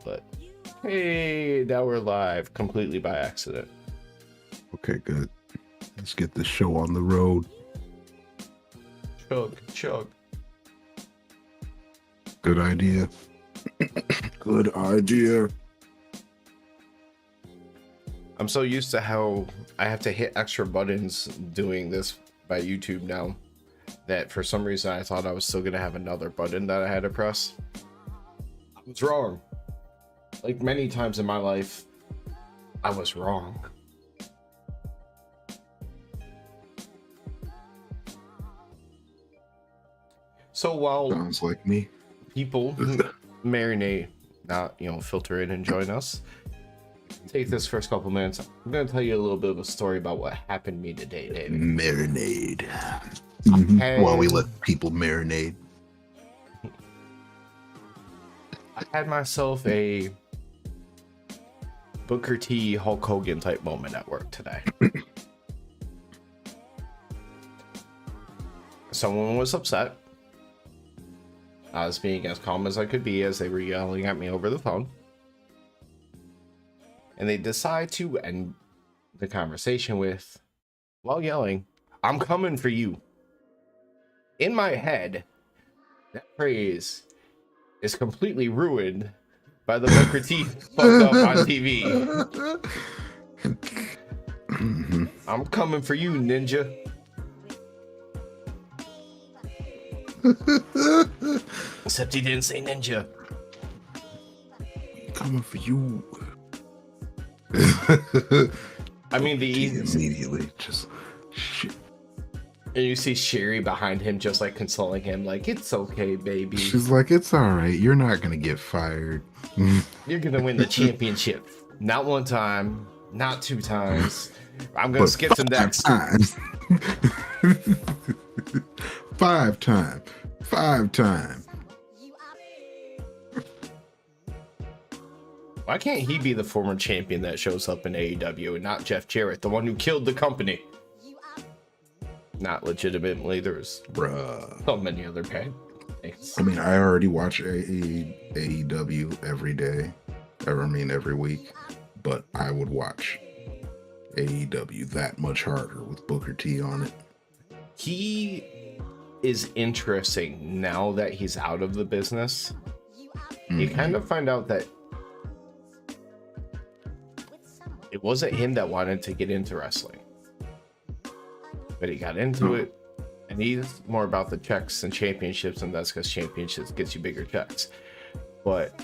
But hey, now we're live completely by accident. Okay, good. Let's get the show on the road. Chug. Good idea. Good idea. I'm so used to how I have to hit extra buttons doing this by YouTube now that for some reason I thought I was still going to have another button that I had to press. I was wrong. Like many times in my life, I was wrong. So while Sounds like me. people marinate, not filter in and join us, take this first couple minutes. I'm going to tell you a little bit of a story about what happened to me today, David. Marinade. While we let people marinate. I had myself a Booker T, Hulk Hogan type moment at work today. Someone was upset. I was being as calm as I could be as they were yelling at me over the phone. And they decide to end the conversation with, while yelling, "I'm coming for you." In my head, that phrase is completely ruined by the Booker T fucked up on TV. I'm coming for you, ninja. Except he didn't say ninja. Coming for you. I mean, immediately just shit. And you see Sherry behind him, just like consoling him, like, "It's okay, baby. She's like, it's all right. You're not gonna get fired. You're gonna win the championship. Not one time, not two times. I'm gonna skip to next times. 5 times. Why can't he be the former champion that shows up in AEW and not Jeff Jarrett, the one who killed the company? Not legitimately. There's so many other bad things. I mean, I already watch AEW every day. Every week. But I would watch AEW that much harder with Booker T on it. He is interesting now that he's out of the business. You kind of find out that it wasn't him that wanted to get into wrestling, but he got into it, and he's more about the checks and championships, and that's because championships gets you bigger checks. But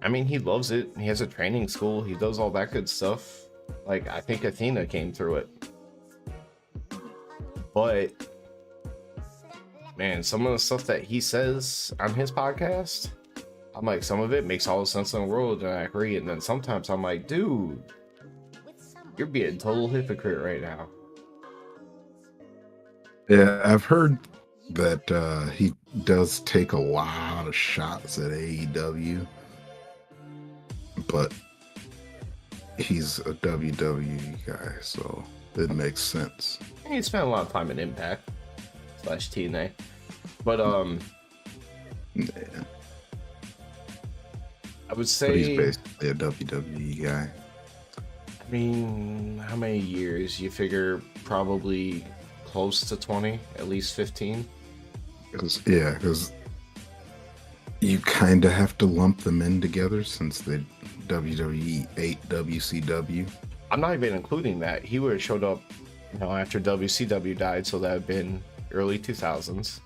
I mean, he loves it. He has a training school. He does all that good stuff. Like, I think Athena came through it. But man, some of the stuff that he says on his podcast, I'm like, some of it makes all the sense in the world, and I agree. And then sometimes I'm like, dude, you're being a total hypocrite right now. Yeah, I've heard that he does take a lot of shots at AEW, but he's a WWE guy, so it makes sense. He spent a lot of time in Impact / TNA, but yeah. I would say but he's basically a WWE guy. I mean, how many years? You figure probably close to 20, at least 15. Because you kind of have to lump them in together since the WWE ate WCW. I'm not even including that. He would have showed up, after WCW died, so that would have been early 2000s.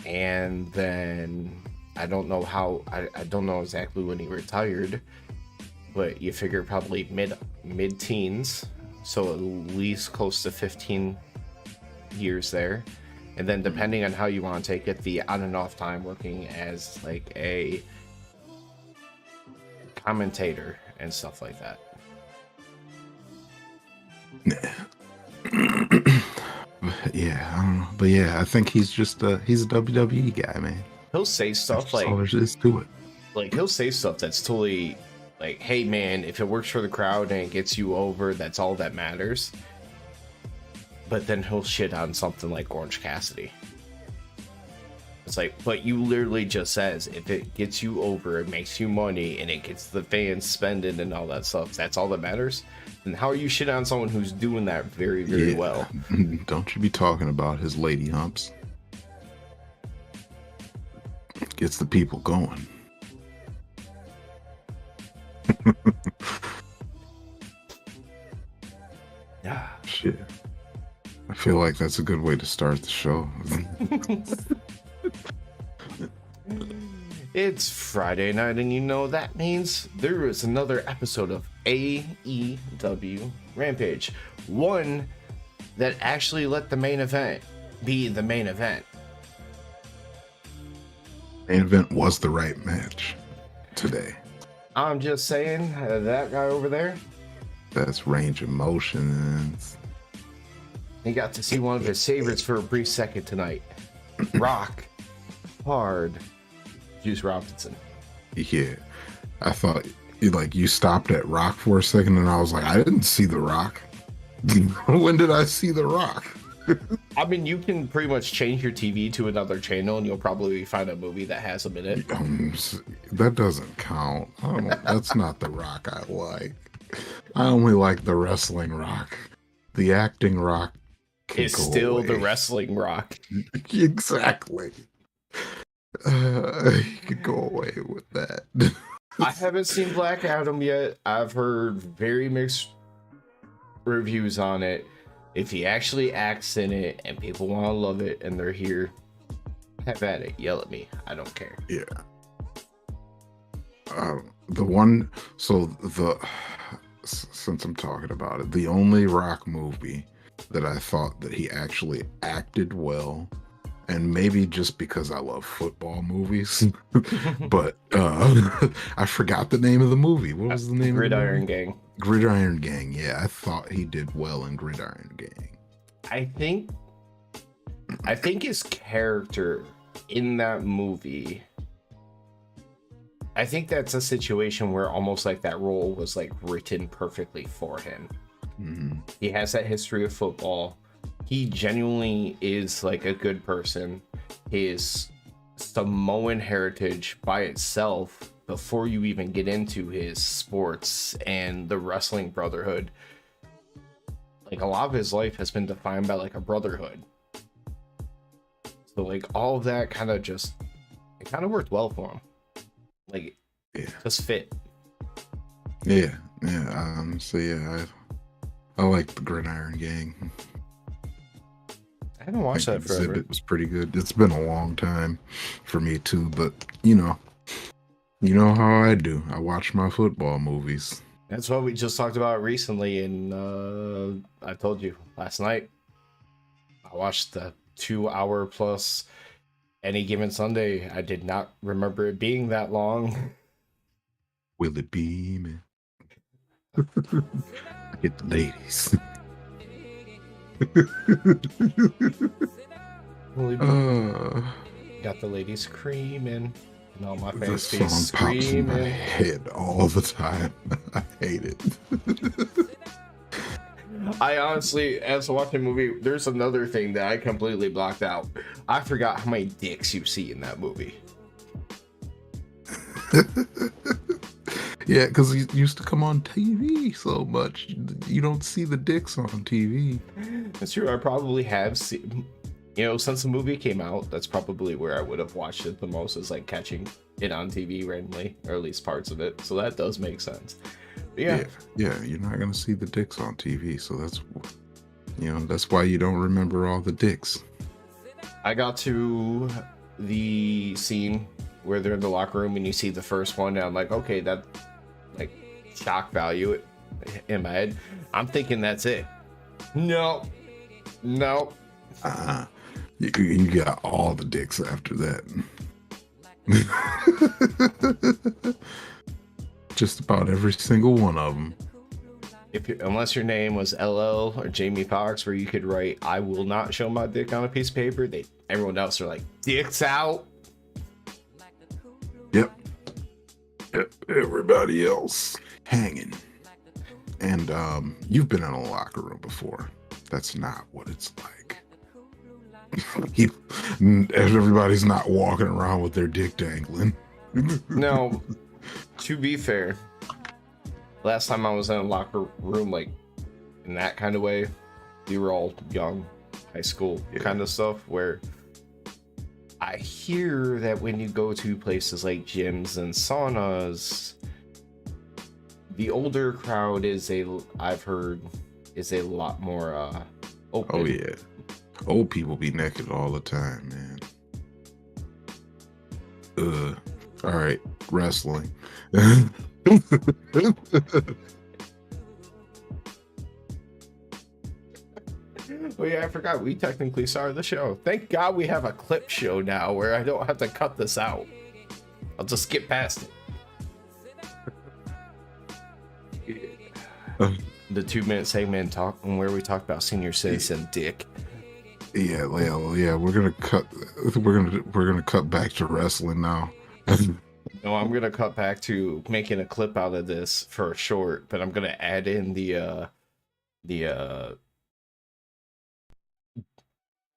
And then I don't know I don't know exactly when he retired, but you figure probably mid-teens, so at least close to 15 years there. And then depending on how you want to take it, the on and off time working as like a commentator and stuff like that. Yeah, I don't know. But yeah, I think he's just he's a WWE guy, man. He'll say stuff like, all there is to it. Like, he'll say stuff that's totally like, "Hey man, if it works for the crowd and it gets you over, that's all that matters." But then he'll shit on something like Orange Cassidy. It's like, but you literally just says if it gets you over, it makes you money, and it gets the fans spending and all that stuff. That's all that matters. And how are you shit on someone who's doing that very, very well? Don't you be talking about his lady humps. Gets the people going. Yeah. Shit. I feel like that's a good way to start the show. It's Friday night, and you know that means there is another episode of AEW Rampage. One that actually let the main event be the main event. Main event was the right match today. I'm just saying, that guy over there, that's range of motions. he got to see one of his favorites for a brief second tonight. Rock Hard Juice Robinson. Yeah. I thought you stopped at Rock for a second, and I was like, I didn't see The Rock. When did I see The Rock? I mean, you can pretty much change your TV to another channel and you'll probably find a movie that has him in it. That doesn't count. That's not The Rock I like. I only like the wrestling Rock. The acting Rock is still the wrestling Rock. Exactly. You could go away with that. I haven't seen Black Adam yet. I've heard very mixed reviews on it. If he actually acts in it and people want to love it and they're here, have at it. Yell at me. I don't care. Yeah. Since I'm talking about it, the only Rock movie that I thought that he actually acted well, and maybe just because I love football movies, but I forgot the name of the movie. What was the name? Gridiron Gang. Gridiron Gang. Yeah, I thought he did well in Gridiron Gang. I think his character in that movie, I think that's a situation where almost like that role was like written perfectly for him. Mm-hmm. He has that history of football. He genuinely is like a good person. His Samoan heritage by itself, before you even get into his sports and the wrestling brotherhood, like a lot of his life has been defined by like a brotherhood. So like all of that kind of worked well for him. Like, yeah, just fit. Yeah. So yeah, I like the Gridiron Gang. I haven't watched that forever. It was pretty good. It's been a long time for me too, but you know how I do. I watch my football movies. That's what we just talked about recently, and I told you last night. I watched the 2-hour plus Any Given Sunday. I did not remember it being that long. Will it be, man? Get the ladies. Got the ladies screaming, and all my fans This song pops in my head all the time. I hate it. I honestly, as watching the movie, there's another thing that I completely blocked out. I forgot how many dicks you see in that movie. Yeah, because it used to come on TV so much. You don't see the dicks on TV. That's true. I probably have seen, since the movie came out, that's probably where I would have watched it the most, is like catching it on TV randomly, or at least parts of it. So that does make sense. But yeah, you're not gonna see the dicks on TV, so that's why you don't remember all the dicks. I got to the scene where they're in the locker room and you see the first one, and I'm like, okay, that like shock value in my head. I'm thinking that's it. No. You got all the dicks after that. Just about every single one of them. Unless your name was LL or Jamie Foxx, where you could write, "I will not show my dick on a piece of paper," everyone else are like, "Dicks out." Yep. Everybody else hanging. And you've been in a locker room before. That's not what it's like. He, everybody's not walking around with their dick dangling. Now, to be fair, last time I was in a locker room, like in that kind of way, we were all young, high school kind of stuff, where I hear that when you go to places like gyms and saunas, the older crowd I've heard, is a lot more open. Oh yeah, old people be naked all the time, man. All right, wrestling. Oh yeah, I forgot we technically started the show. Thank God we have a clip show now where I don't have to cut this out. I'll just skip past it. The 2-minute segment talking where we talk about senior citizen dick. Yeah, we're gonna cut back to wrestling now. No, I'm gonna cut back to making a clip out of this for a short, but I'm gonna add in the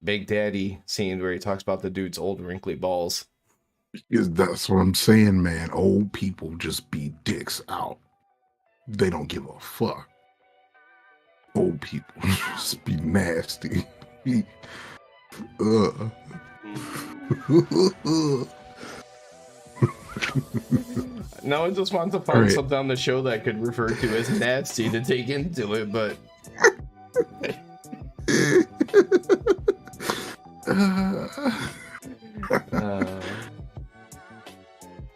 Big Daddy scene where he talks about the dude's old wrinkly balls. That's what I'm saying, man. Old people just be dicks out. They don't give a fuck. Old people just be nasty. Now I just want to find something on the show that I could refer to as nasty to take into it, but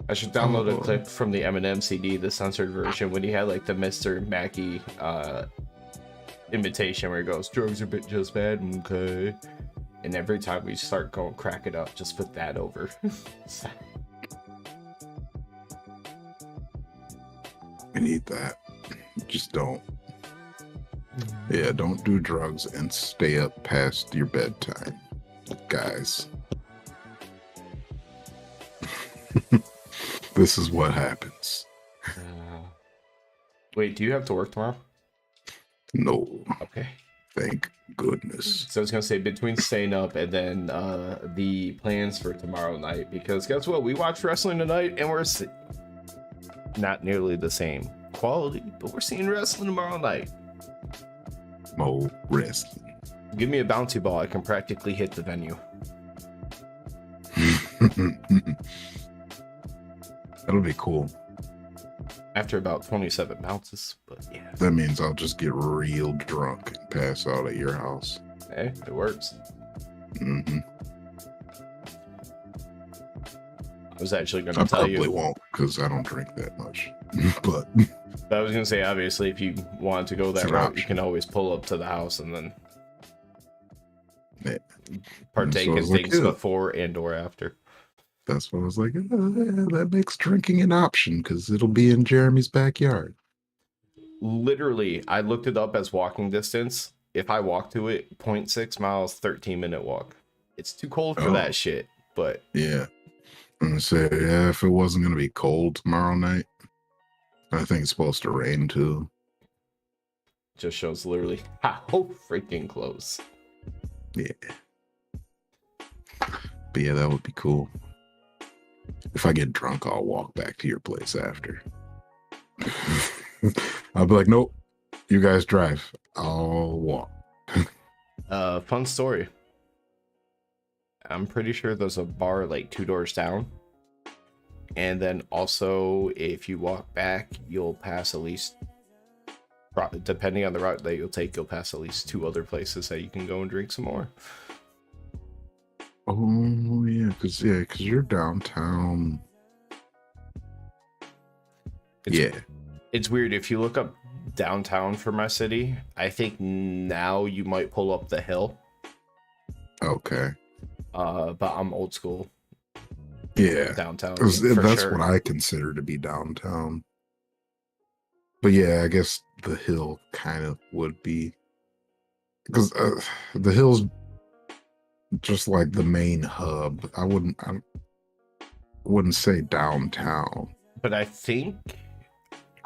I should download a clip from the Eminem CD, the censored version, when he had like the Mr. Mackey invitation where he goes, drugs are just bad, okay. And every time we start going crack it up, just put that over. I need that. Just don't. Yeah, don't do drugs and stay up past your bedtime, guys. This is what happens. Wait, do you have to work tomorrow? No. Okay. Thank goodness. So I was going to say, between staying up and then the plans for tomorrow night, because guess what? We watched wrestling tonight, and we're not nearly the same quality, but we're seeing wrestling tomorrow night. More wrestling. Give me a bouncy ball. I can practically hit the venue. That'll be cool. After about 27 bounces, but yeah. That means I'll just get real drunk and pass out at your house. Hey, it works. Mm-hmm. I was actually going to tell you. I probably won't, because I don't drink that much. But I was going to say, obviously, if you want to go that route, you can always pull up to the house and then partake in things before and or after. That's what I was like, that makes drinking an option because it'll be in Jeremy's backyard. Literally, I looked it up as walking distance. If I walk to it, 0.6 miles, 13-minute walk. It's too cold for that shit, but... Yeah. I'm going to say, if it wasn't going to be cold tomorrow night, I think it's supposed to rain too. Just shows literally how freaking close. Yeah. But yeah, that would be cool. If I get drunk, I'll walk back to your place after. I'll be like, nope, you guys drive. I'll walk. Fun story. I'm pretty sure there's a bar like 2 doors down. And then also, if you walk back, you'll pass at least, depending on the route that you'll take, you'll pass at least 2 other places that you can go and drink some more. Oh yeah, because you're downtown. It's weird. If you look up downtown for my city, I think now you might pull up the hill. Okay. But I'm old school. Yeah. Downtown. That's what I consider to be downtown. But yeah, I guess the hill kind of would be, because the hill's just like the main hub. I wouldn't say downtown. But I think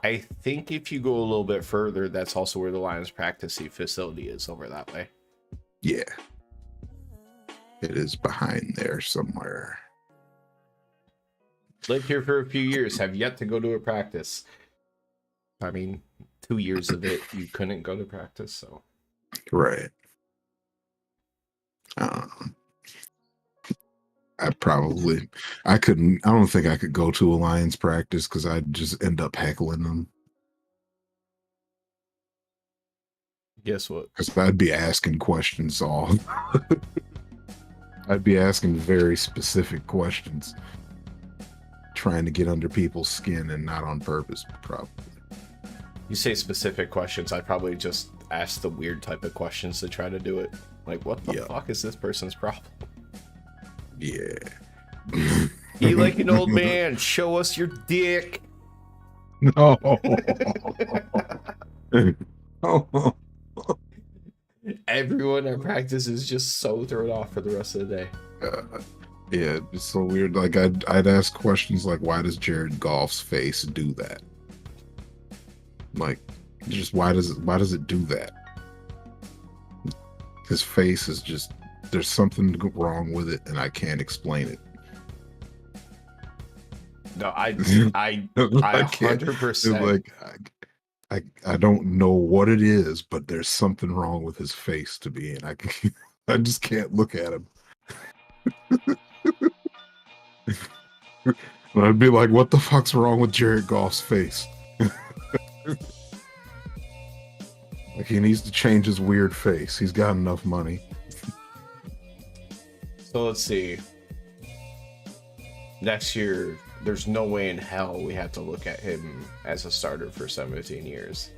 if you go a little bit further, that's also where the Lions practice facility is, over that way. Yeah. It is behind there somewhere. Lived here for a few years, have yet to go to a practice. I mean, 2 years of it, you couldn't go to practice, so. Right. I don't think I could go to a Lions practice because I'd just end up heckling them. Guess what? Because I'd be asking questions all. I'd be asking very specific questions, trying to get under people's skin and not on purpose, probably. You say specific questions, I'd probably just ask the weird type of questions to try to do it. Like, what the fuck is this person's problem? Yeah. You like an old man, show us your dick. No. Everyone at practice is just so thrown off for the rest of the day. Yeah, it's so weird. Like I'd ask questions like, why does Jared Goff's face do that? Like, just why does it do that? His face is just, there's something wrong with it, and I can't explain it. No, I 100%. Like I don't know what it is, but there's something wrong with his face to me, and I just can't look at him. And I'd be like, what the fuck's wrong with Jared Goff's face? Like, he needs to change his weird face. He's got enough money. So let's see. Next year, there's no way in hell we have to look at him as a starter for 17 years.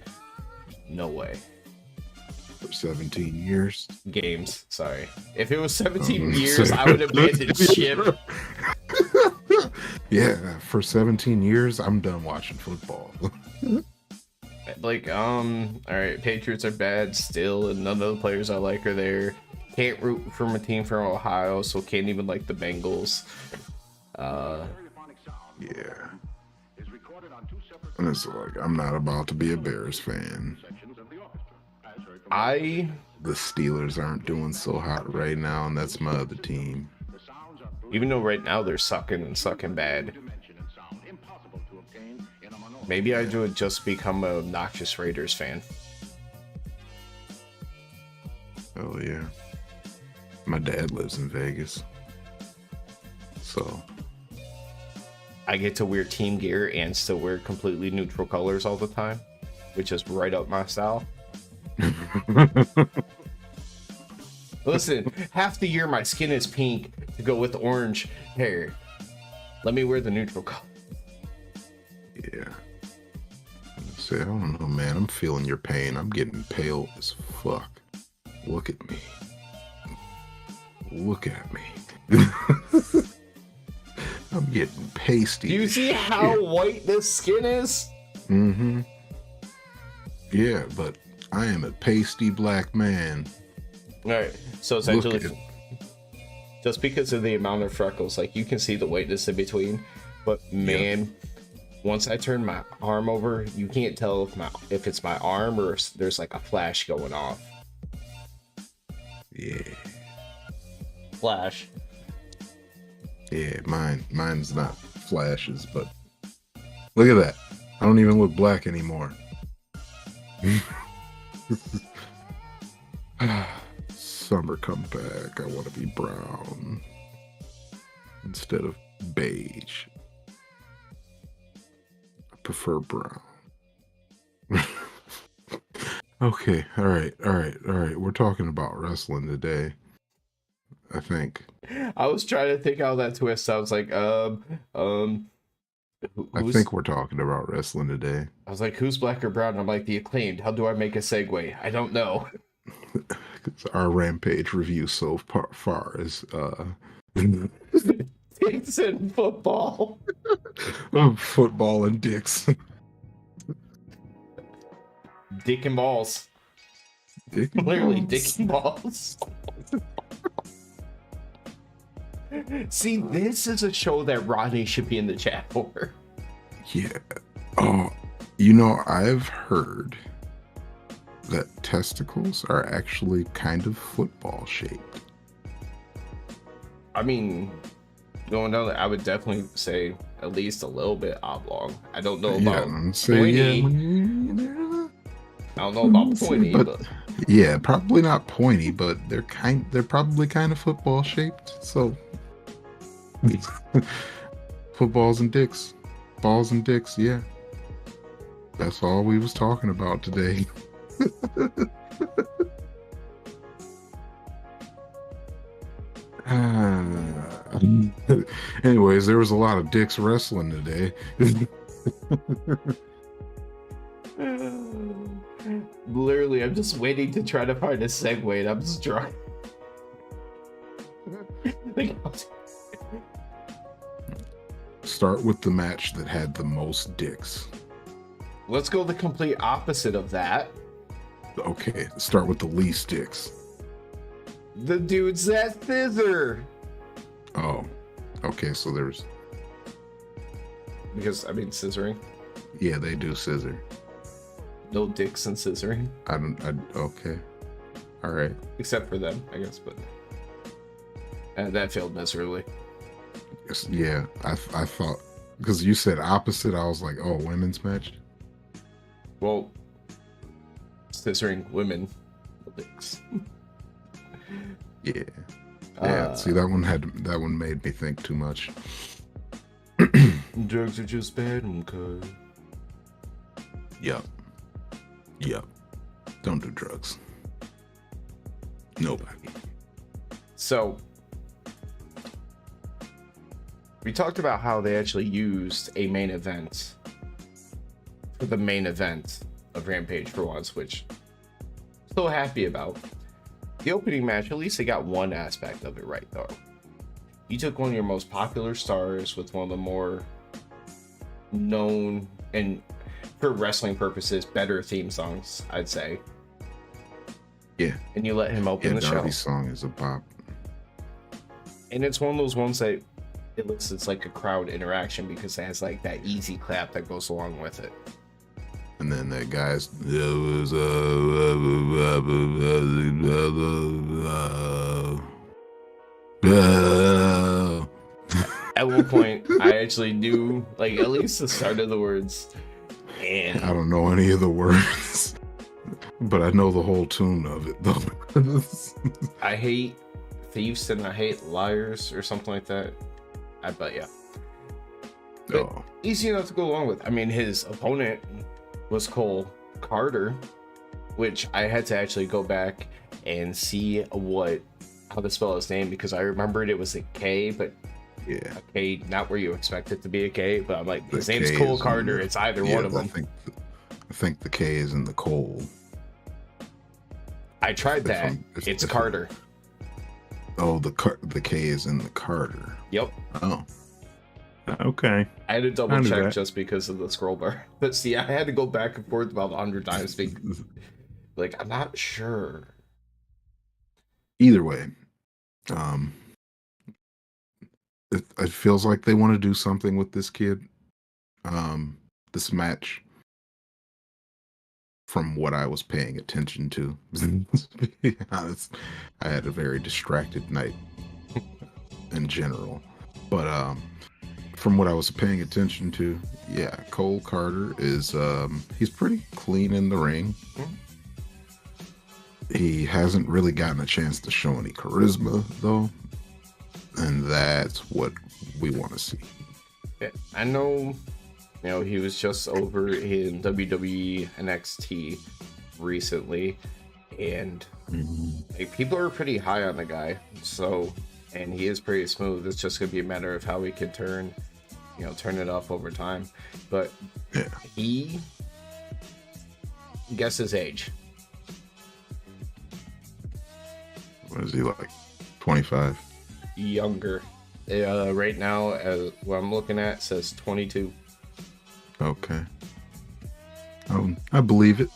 No way. For 17 years? Games, sorry. If it was 17 years, I would have abandoned ship. Yeah, for 17 years, I'm done watching football. Like, all right, Patriots are bad still, and none of the players I like are there. Can't root from a team from Ohio, so can't even like the Bengals. Yeah. And it's like, I'm not about to be a Bears fan. The Steelers aren't doing so hot right now, and that's my other team. Even though right now they're sucking and sucking bad. Maybe I would just become an obnoxious Raiders fan. Oh yeah. My dad lives in Vegas. So I get to wear team gear and still wear completely neutral colors all the time, which is right up my style. Listen, half the year my skin is pink to go with orange hair. Let me wear the neutral color. Yeah. Say, I don't know, man. I'm feeling your pain. I'm getting pale as fuck. Look at me. Look at me. I'm getting pasty. Do you see how white this skin is? Mm-hmm. Yeah, but I am a pasty black man. All right, so essentially, just because of the amount of freckles, like, you can see the whiteness in between, but man, once I turn my arm over, you can't tell if it's my arm or if there's like a flash going off. Yeah. Flash. Yeah, mine's not flashes, but look at that. I don't even look black anymore. Summer come back. I want to be brown instead of beige. I prefer brown. Okay, all right. We're talking about wrestling today, I think. I was trying to think how that twist. I was like, I think we're talking about wrestling today. I was like, who's black or brown? I'm like, the Acclaimed. How do I make a segue? I don't know. Our Rampage review so far is dicks and football. Football and dicks. Dick and balls. Dick and Literally, balls. dick and balls. See, this is a show that Rodney should be in the chat for. Yeah. Oh, you know, I've heard that testicles are actually kind of football shaped. I mean, going down, I would definitely say at least a little bit oblong. I don't know about pointy. I don't know about pointy, but yeah, probably not pointy, but they're probably kind of football shaped. So footballs and dicks, balls and dicks. Yeah, that's all we was talking about today. Anyways, there was a lot of dicks wrestling today. Literally, I'm just waiting to try to find a segue, and I'm just drunk. Start with the match that had the most dicks. Let's go the complete opposite of that. Okay, start with the least dicks. The dudes that scissor. Oh, okay, so there's... Because, I mean, scissoring. Yeah, they do scissor. No dicks in scissoring. Okay. All right. Except for them, I guess, but... that failed miserably. Yeah, I thought... Because you said opposite, I was like, oh, women's match? Well, scissoring women. Dicks. Yeah. Yeah, see, that one made me think too much. Drugs are just bad, okay. Yep. Don't do drugs. Nobody. So, we talked about how they actually used a main event for the main event of Rampage for once, which I'm so happy about. The opening match, at least they got one aspect of it right, though. You took one of your most popular stars with one of the more known and, for wrestling purposes, better theme songs, I'd say. Yeah. And you let him open the show. Darby's song is a pop. And it's one of those ones that it's like a crowd interaction because it has like that easy clap that goes along with it. And then that guy's... At one point, I actually knew, like, at least the start of the words. And I don't know any of the words, but I know the whole tune of it, though. I hate thieves and I hate liars or something like that. I bet, yeah. But easy enough to go along with. I mean, his opponent was Cole Carter, which I had to actually go back and see how to spell his name because I remembered it was a K, but yeah, a K, not where you expect it to be a K. But I'm like, his name's Cole Carter. It's either one of them. I think the K is in the Cole. I tried that. It's Carter. Oh, the K is in the Carter. Yep. Oh. Okay. I had to double check just because of the scroll bar. But see, I had to go back and forth about 100 times because, like, I'm not sure. Either way, it feels like they want to do something with this kid. This match, from what I was paying attention to, to be honest, I had a very distracted night in general. But from what I was paying attention to, yeah, Cole Carter is he's pretty clean in the ring. He hasn't really gotten a chance to show any charisma though, and that's what we want to see. Yeah, I know, he was just over in WWE NXT recently, and like, people are pretty high on the guy. So, and he is pretty smooth. It's just gonna be a matter of how he can turn it up over time. But yeah, guess his age. What is he, like 25? Younger. Right now, what I'm looking at says 22. Okay. I believe it.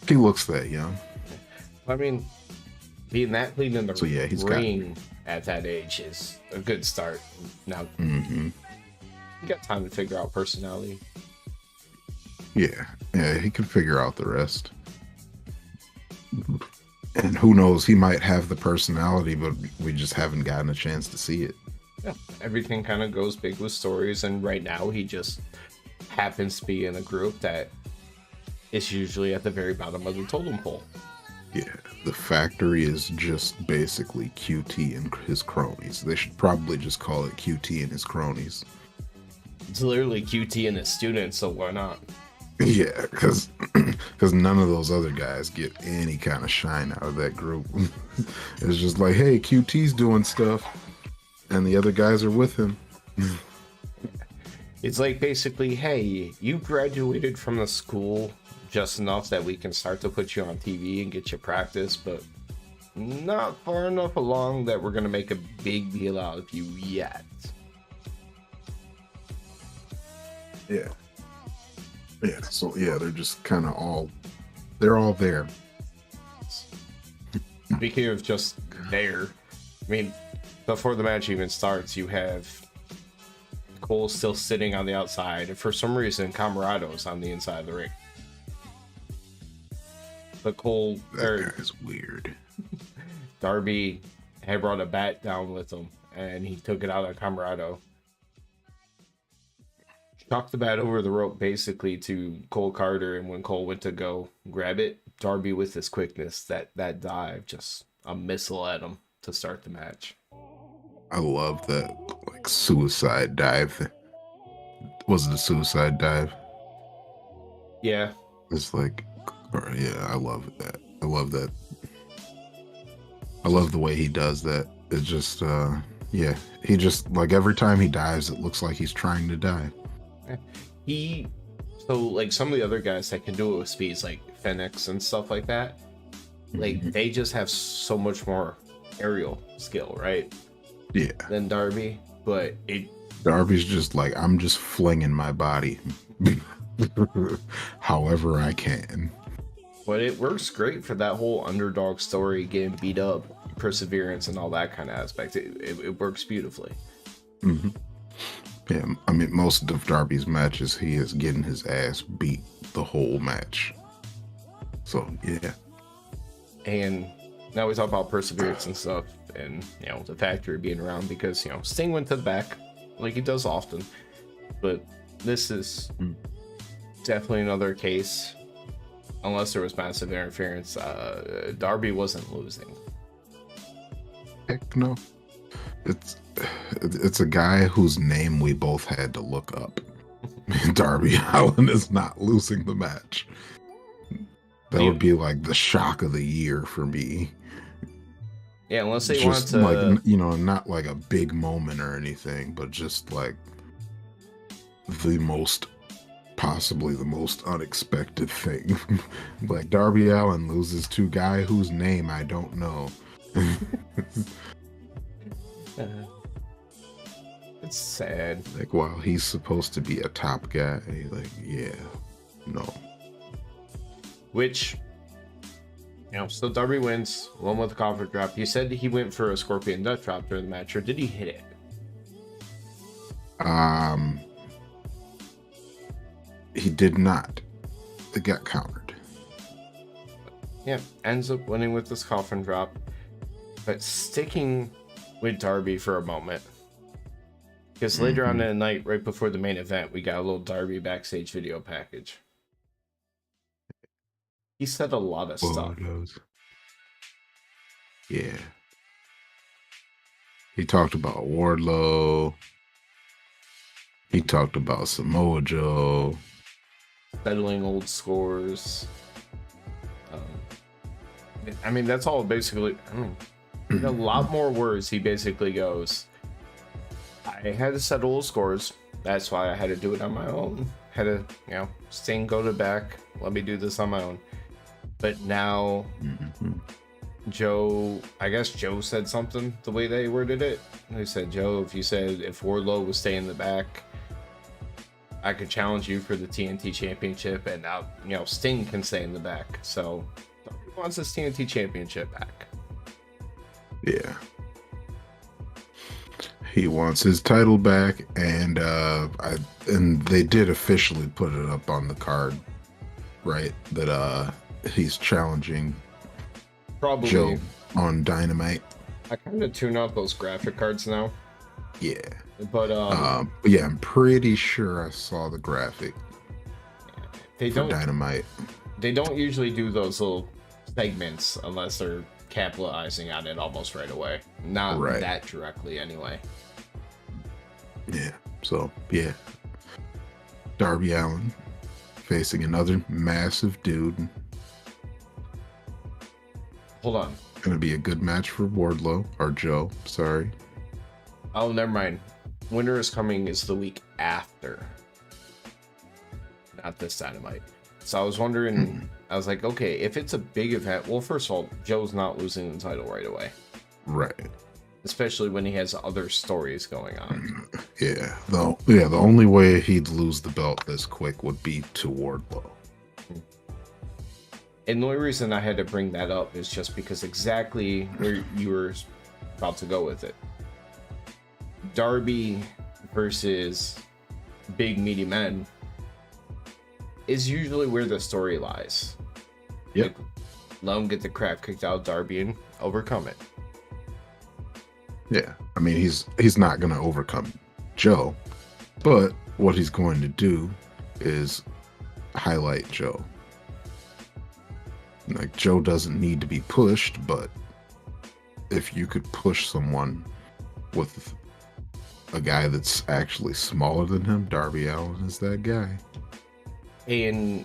He looks that young. I mean, being that clean in the he's ring at that age is a good start. Now, you got time to figure out personality. Yeah, he can figure out the rest. And who knows, he might have the personality, but we just haven't gotten a chance to see it. Yeah, everything kind of goes big with stories, and right now he just happens to be in a group that is usually at the very bottom of the totem pole. Yeah, the factory is just basically QT and his cronies. They should probably just call it QT and his cronies. It's literally QT and his students, so why not? Yeah, because none of those other guys get any kind of shine out of that group. It's just like, hey, QT's doing stuff, and the other guys are with him. It's like basically, hey, you graduated from the school just enough that we can start to put you on TV and get you practice, but not far enough along that we're going to make a big deal out of you yet. Yeah. Yeah, so yeah, they're just kind of they're all there. Speaking of just there, I mean, before the match even starts, you have Cole still sitting on the outside, and for some reason, Camarado's on the inside of the ring. But Cole, that guy's weird. Darby had brought a bat down with him, and he took it out on Camarado. Chucked the bat over the rope basically to Cole Carter, and when Cole went to go grab it, Darby with his quickness, that dive, just a missile at him to start the match. I love that like suicide dive. Was it a suicide dive? Yeah. It's like, yeah, I love that. I love that. I love the way he does that. It just, yeah, he just, like, every time he dives, it looks like he's trying to die. So like some of the other guys that can do it with speeds, like Phoenix and stuff like that, like they just have so much more aerial skill, right? Yeah. Than Darby, but Darby's just like, I'm just flinging my body however I can. But it works great for that whole underdog story, getting beat up, perseverance, and all that kind of aspect. It works beautifully. Mm-hmm. Yeah, I mean, most of Darby's matches, he is getting his ass beat the whole match. So, yeah. And now we talk about perseverance and stuff, and, you know, the factory being around because, you know, Sting went to the back, like he does often. But this is definitely another case, unless there was massive interference, Darby wasn't losing. Heck no. It's a guy whose name we both had to look up. Darby Allin is not losing the match. That would be like the shock of the year for me. Yeah, unless they just want to, like, you know, not like a big moment or anything, but just like possibly the most unexpected thing. Like Darby Allin loses to a guy whose name I don't know. it's sad. Like, while he's supposed to be a top guy, like, yeah, no. Which, you know, so Darby wins, one with a coffin drop. You said he went for a Scorpion Death Drop during the match, or did he hit it? He did not. It got countered. Yeah, ends up winning with this coffin drop. But sticking with Darby for a moment, because later on in the night, right before the main event, we got a little Darby backstage video package. He said a lot of stuff. Yeah. He talked about Wardlow. He talked about Samoa Joe. Settling old scores. I mean, that's all basically. In a lot more words, he basically goes, I had to settle old scores. That's why I had to do it on my own. Had to, you know, Sting go to back. Let me do this on my own. But now, Joe, I guess Joe said something the way they worded it. They said, Joe, if Wardlow was staying in the back, I could challenge you for the TNT Championship, and now, you know, Sting can stay in the back. So, he wants his TNT Championship back. Yeah. He wants his title back, and they did officially put it up on the card, right? That he's challenging Probably. Joe on Dynamite. I kind of tune out those graphic cards now. Yeah. But Yeah, I'm pretty sure I saw the graphic they for don't Dynamite. they don't usually do those little segments unless they're capitalizing on it almost right away. Not Right. that directly anyway. Yeah. So yeah. Darby Allin facing another massive dude. Hold on. Gonna be a good match for Wardlow or Joe. Sorry. Oh, never mind. Winter is Coming is the week after. Not this Dynamite. So I was wondering, I was like, okay, if it's a big event, well, first of all, Joe's not losing the title right away. Right. Especially when he has other stories going on. Yeah. The only way he'd lose the belt this quick would be to Wardlow. And the only reason I had to bring that up is just because exactly where you were about to go with it. Darby versus big meaty men is usually where the story lies. Yep. Like, let him get the crap kicked out of Darby and overcome it. Yeah. I mean, he's not going to overcome Joe, but what he's going to do is highlight Joe. Like, Joe doesn't need to be pushed, but if you could push someone with a guy that's actually smaller than him, Darby Allin is that guy. And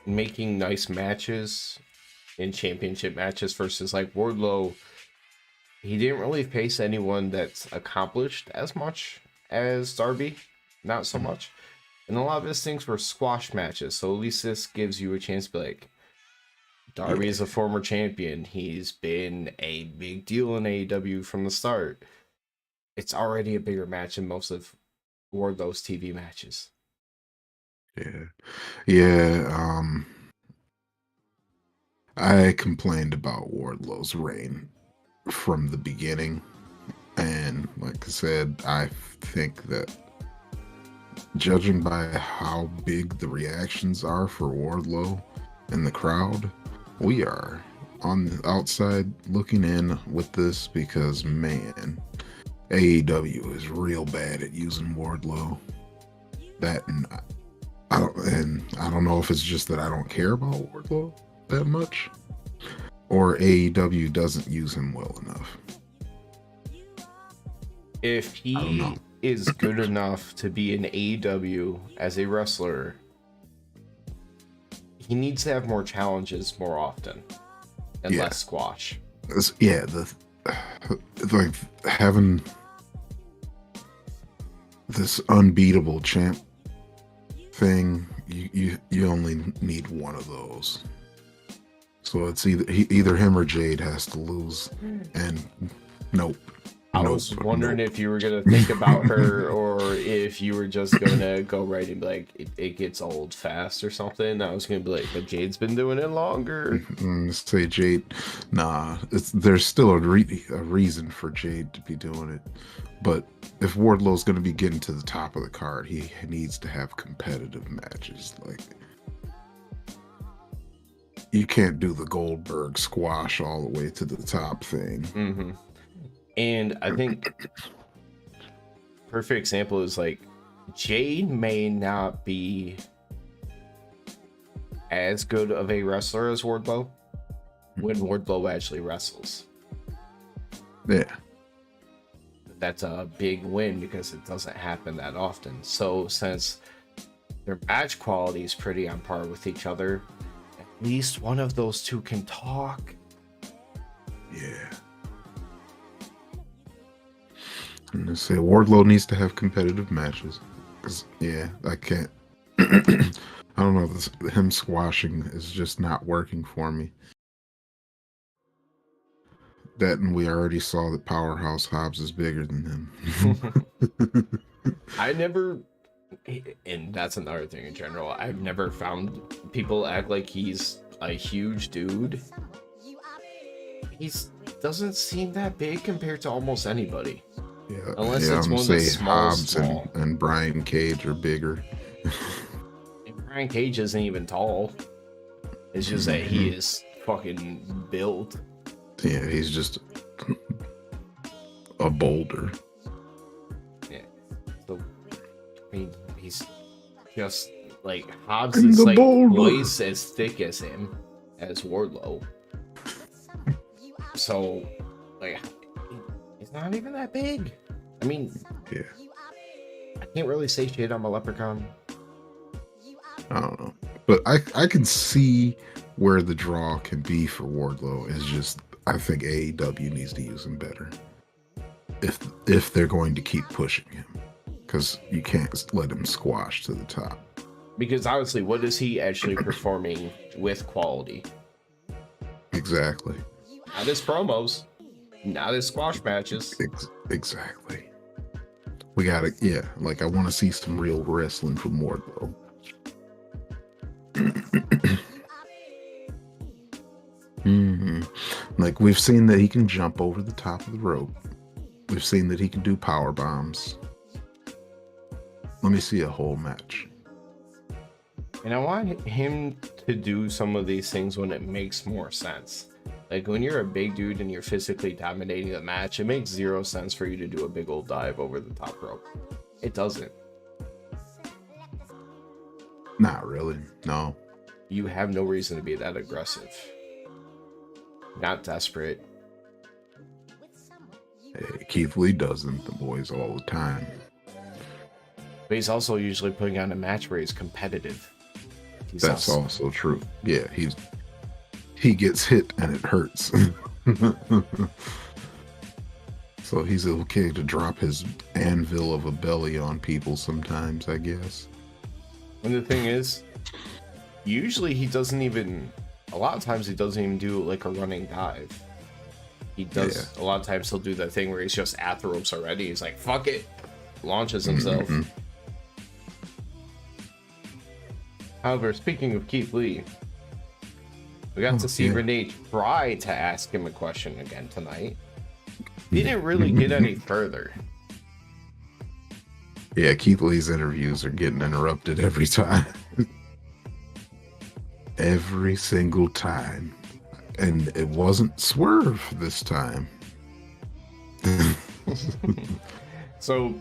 making nice matches in championship matches versus like Wardlow, he didn't really face anyone that's accomplished as much as Darby. Not so much. And a lot of his things were squash matches. So at least this gives you a chance to be like, Darby is a former champion. He's been a big deal in AEW from the start. It's already a bigger match than most of Wardlow's TV matches. Yeah. I complained about Wardlow's reign from the beginning. And like I said, I think that judging by how big the reactions are for Wardlow in the crowd, we are on the outside looking in with this because, man, AEW is real bad at using Wardlow. That and I don't know if it's just that I don't care about Wardlow that much, or AEW doesn't use him well enough. If he is good enough to be in AEW as a wrestler, he needs to have more challenges more often and less squash. Yeah, like having this unbeatable champ thing, you only need one of those. So it's either him or Jade has to lose, and nope. I was wondering if you were gonna think about her, or if you were just gonna go right and be like, it gets old fast or something. I was gonna be like, but Jade's been doing it longer. Say Jade, nah. There's still a reason for Jade to be doing it, but if Wardlow's gonna be getting to the top of the card, he needs to have competitive matches. Like, you can't do the Goldberg squash all the way to the top thing. Mm-hmm. And I think perfect example is like Jade may not be as good of a wrestler as Wardlow when Wardlow actually wrestles. Yeah. That's a big win because it doesn't happen that often. So since their match quality is pretty on par with each other, at least one of those two can talk. Yeah. I'm gonna say Wardlow needs to have competitive matches. 'Cause, yeah, I can't. I don't know. Him squashing is just not working for me. That, and we already saw that Powerhouse Hobbs is bigger than him. I never, and that's another thing in general, I've never found people act like he's a huge dude. He doesn't seem that big compared to almost anybody. Yeah, unless it's one of the Hobbs and Brian Cage are bigger. And Brian Cage isn't even tall. It's just that he is fucking built. Yeah, he's just a boulder. Yeah. So, I mean, he's just like Hobbs And is the like boulder. twice as thick as him, as Wardlow. So, like, he's not even that big. I mean, Yeah, I can't really say shit on a leprechaun. I don't know, but I can see where the draw can be for Wardlow. Is just I think AEW needs to use him better if they're going to keep pushing him, because you can't let him squash to the top. Because honestly, what is he actually performing with quality? Exactly. Not his promos, not his squash matches. Exactly. We gotta, yeah. Like I want to see some real wrestling from Wardlow. Like we've seen that he can jump over the top of the rope. We've seen that he can do power bombs. Let me see a whole match. And I want him to do some of these things when it makes more sense. Like when you're a big dude and you're physically dominating the match, it makes zero sense for you to do a big old dive over the top rope. It doesn't. Not really. No. You have no reason to be that aggressive. Not desperate. Hey, Keith Lee does them to boys all the time. But he's also usually putting on a match where he's competitive. That's also true. Yeah, he gets hit and it hurts. So he's okay to drop his anvil of a belly on people sometimes, I guess. And the thing is, usually he doesn't even, a lot of times he doesn't even do like a running dive. He does, a lot of times he'll do that thing where he's just at the ropes already. He's like, fuck it. Launches himself. Mm-hmm. However, speaking of Keith Lee, we got to see Renee try to ask him a question again tonight. He didn't really get any further. Yeah, Keith Lee's interviews are getting interrupted every time. Every single time. And it wasn't Swerve this time. So,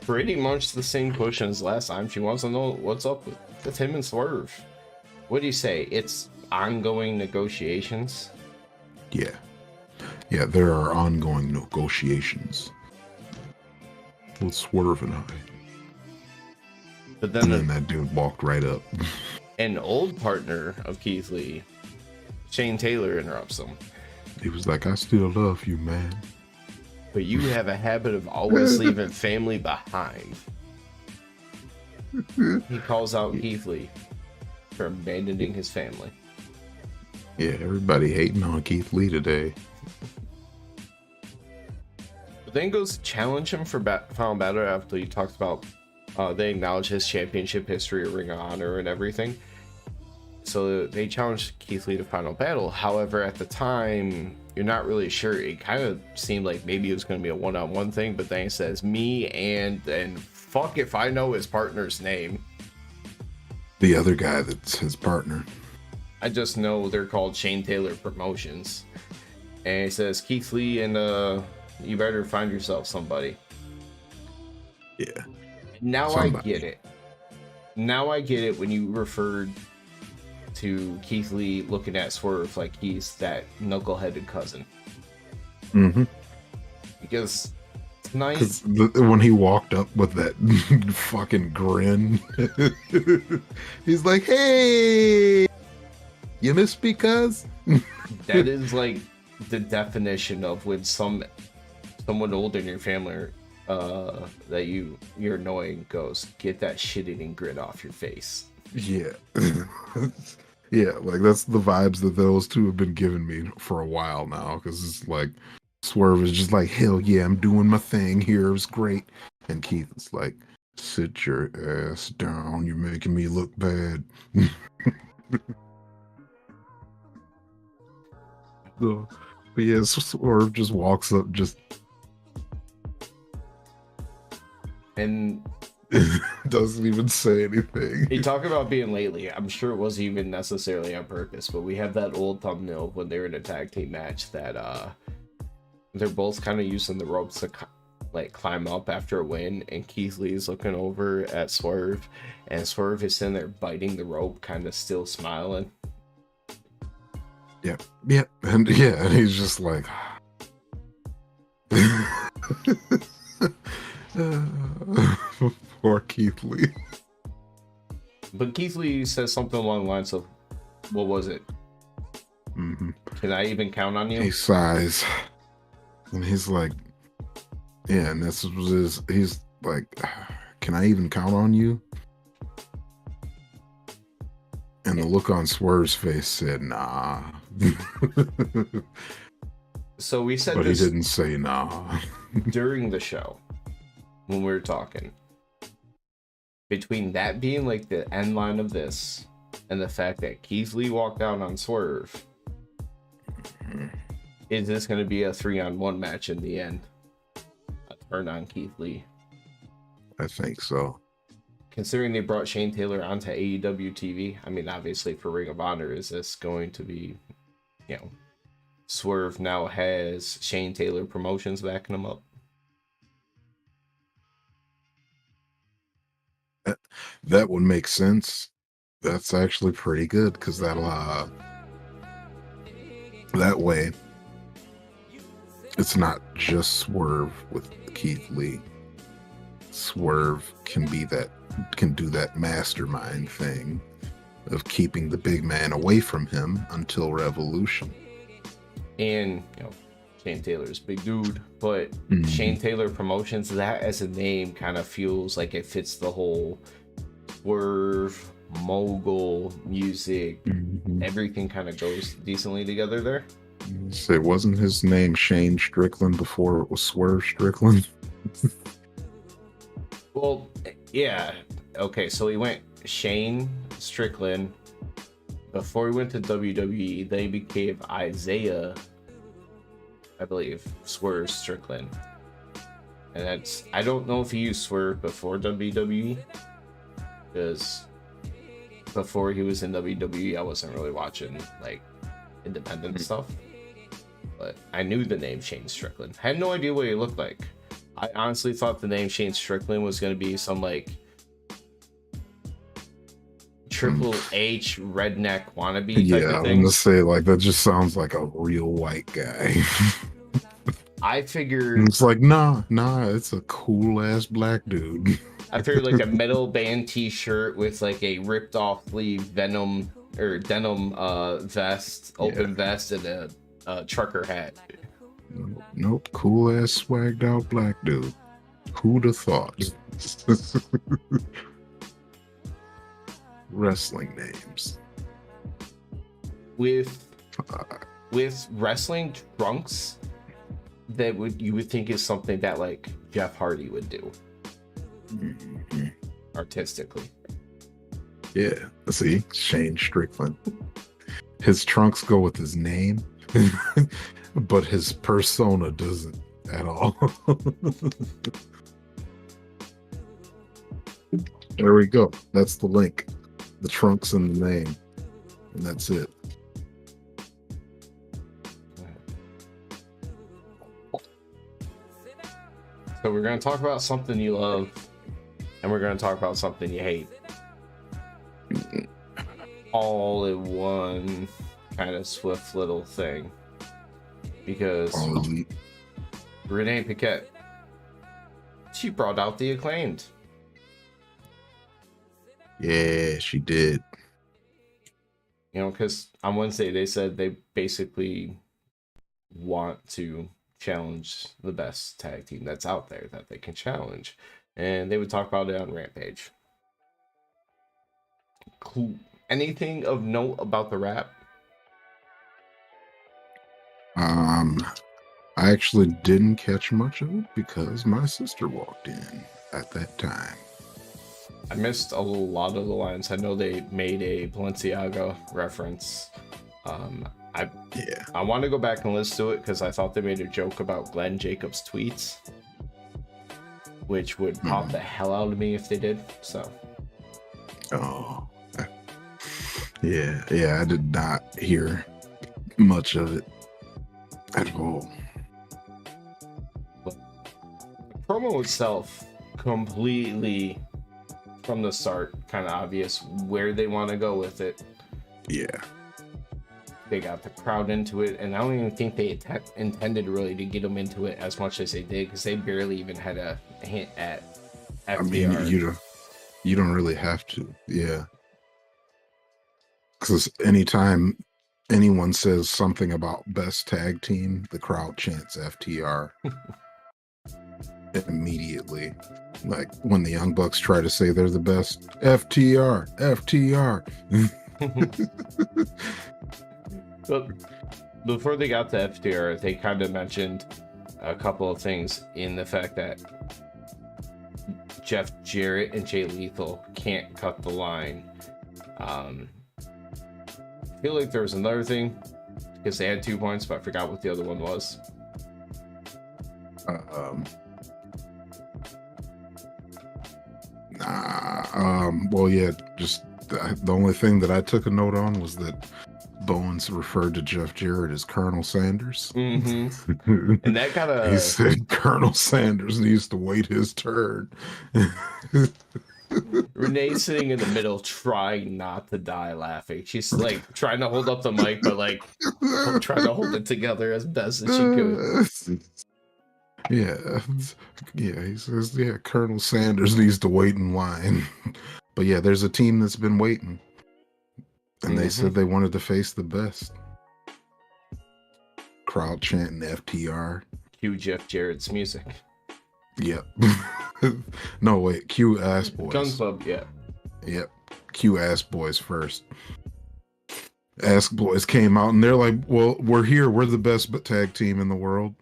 pretty much the same question as last time. She wants to know what's up with him and Swerve. What do you say? It's ongoing negotiations? Yeah. Yeah, there are ongoing negotiations with Swerve and I. But then, that dude walked right up. An old partner of Keith Lee, Shane Taylor, interrupts him. He was like, I still love you, man. But you have a habit of always leaving family behind. He calls out Keith Lee for abandoning his family. Yeah, everybody hating on Keith Lee today. But then goes to challenge him for Final Battle after he talks about they acknowledge his championship history of Ring of Honor and everything. So they challenged Keith Lee to Final Battle. However, at the time, you're not really sure. It kind of seemed like maybe it was going to be a one-on-one thing, but then he says me and fuck if I know his partner's name. The other guy that's his partner. I just know they're called Shane Taylor Promotions. And he says, Keith Lee, and you better find yourself somebody. Yeah. Now somebody. I get it. Now I get it when you referred to Keith Lee looking at Swerve like he's that knuckleheaded cousin. Mm-hmm. Because tonight, when he walked up with that fucking grin, he's like, "Hey, you missed because." That is like the definition of when someone old in your family that you're annoying goes, get that shit-eating grin off your face. Yeah. Yeah, like that's the vibes that those two have been giving me for a while now, because it's like Swerve is just like, hell yeah, I'm doing my thing here, it was great. And Keith is like, sit your ass down, you're making me look bad. So, but yeah, Swerve just walks up, just and Doesn't even say anything. He talked about being lately. I'm sure it wasn't even necessarily on purpose, but we have that old thumbnail when they're in a tag team match that they're both kind of using the ropes to like climb up after a win, and Keith Lee is looking over at Swerve, and Swerve is sitting there biting the rope, kind of still smiling. Yep, and he's just like, poor Keith Lee. But Keith Lee says something along the lines of, what was it? Mm-hmm. Can I even count on you? He sighs, and he's like, yeah, and this was he's like, can I even count on you? And the look on Swerve's face said, nah. So we said but this he didn't say nah. during the show when we were talking. Between that being like the end line of this and the fact that Keith Lee walked out on Swerve, is this going to be a 3-on-1 match in the end? A turn on Keith Lee? I think so. Considering they brought Shane Taylor onto AEW TV, I mean, obviously for Ring of Honor, is this going to be, you know, Swerve now has Shane Taylor Promotions backing him up? That would make sense. That's actually pretty good because that'll that way it's not just Swerve with Keith Lee. Swerve can do that mastermind thing of keeping the big man away from him until Revolution. And, you know, Shane Taylor's big dude, but Mm-hmm. Shane Taylor Promotions, that as a name kind of feels like it fits the whole Swerve, mogul, music, everything kind of goes decently together there. So wasn't his name Shane Strickland before it was Swerve Strickland? Well, yeah. Okay, so he went Shane Strickland. Before he went to WWE, then he became Isaiah, I believe, Swerve Strickland. And that's, I don't know if he used Swerve before WWE, because before he was in WWE, I wasn't really watching like independent stuff. But I knew the name Shane Strickland. Had no idea what he looked like. I honestly thought the name Shane Strickland was going to be some like Triple H redneck wannabe type Yeah, of I'm thing. gonna say like that just sounds like a real white guy. I figured And it's like nah, it's a cool ass black dude. I figured like a metal band t-shirt with like a ripped off sleeve denim vest, open vest, and a trucker hat. Nope, cool ass swagged out black dude. Who'd have thought? Wrestling names. With wrestling trunks that you would think is something that like Jeff Hardy would do artistically. Yeah, see, Shane Strickland. His trunks go with his name, but his persona doesn't at all. There we go. That's the link. The trunks and the name. And that's it. So we're going to talk about something you love, and we're going to talk about something you hate. All in one kind of swift little thing. Because Renee Paquette, she brought out the Acclaimed. Yeah, she did. You know, because on Wednesday they said they basically want to challenge the best tag team that's out there that they can challenge. And they would talk about it on Rampage. Cool. Anything of note about the rap? I actually didn't catch much of it because my sister walked in at that time. I missed a lot of the lines. I know they made a Balenciaga reference. I want to go back and listen to it because I thought they made a joke about Glenn Jacobs' tweets. which would pop the hell out of me if they did. So. Oh. Yeah, I did not hear much of it at all. The promo itself, completely from the start, kind of obvious where they want to go with it. Yeah. They got the crowd into it, and I don't even think they intended really to get them into it as much as they did, because they barely even had a hint at FDR. I mean, you don't really have to. Yeah. Because anytime anyone says something about best tag team, the crowd chants FTR immediately. Like when the Young Bucks try to say they're the best, FTR. But before they got to FTR, they kind of mentioned a couple of things in the fact that Jeff Jarrett and Jay Lethal can't cut the line. I feel like there was another thing because they had 2 points, but I forgot what the other one was. Well, yeah, just the only thing that I took a note on was that Bowens referred to Jeff Jarrett as Colonel Sanders. Mm-hmm. And that kind of... He said Colonel Sanders needs to wait his turn. Renee's sitting in the middle trying not to die laughing. She's like trying to hold up the mic, but like trying to hold it together as best as she could. Yeah, he says, yeah, Colonel Sanders needs to wait in line. But yeah, there's a team that's been waiting. And they said they wanted to face the best. Crowd chanting FTR. Cue Jeff Jarrett's music. Yep. No, wait, cue Ass Boys. Gun Club, yeah. Yep. Cue Ass Boys first. Ass Boys came out and they're like, well, we're here. We're the best tag team in the world.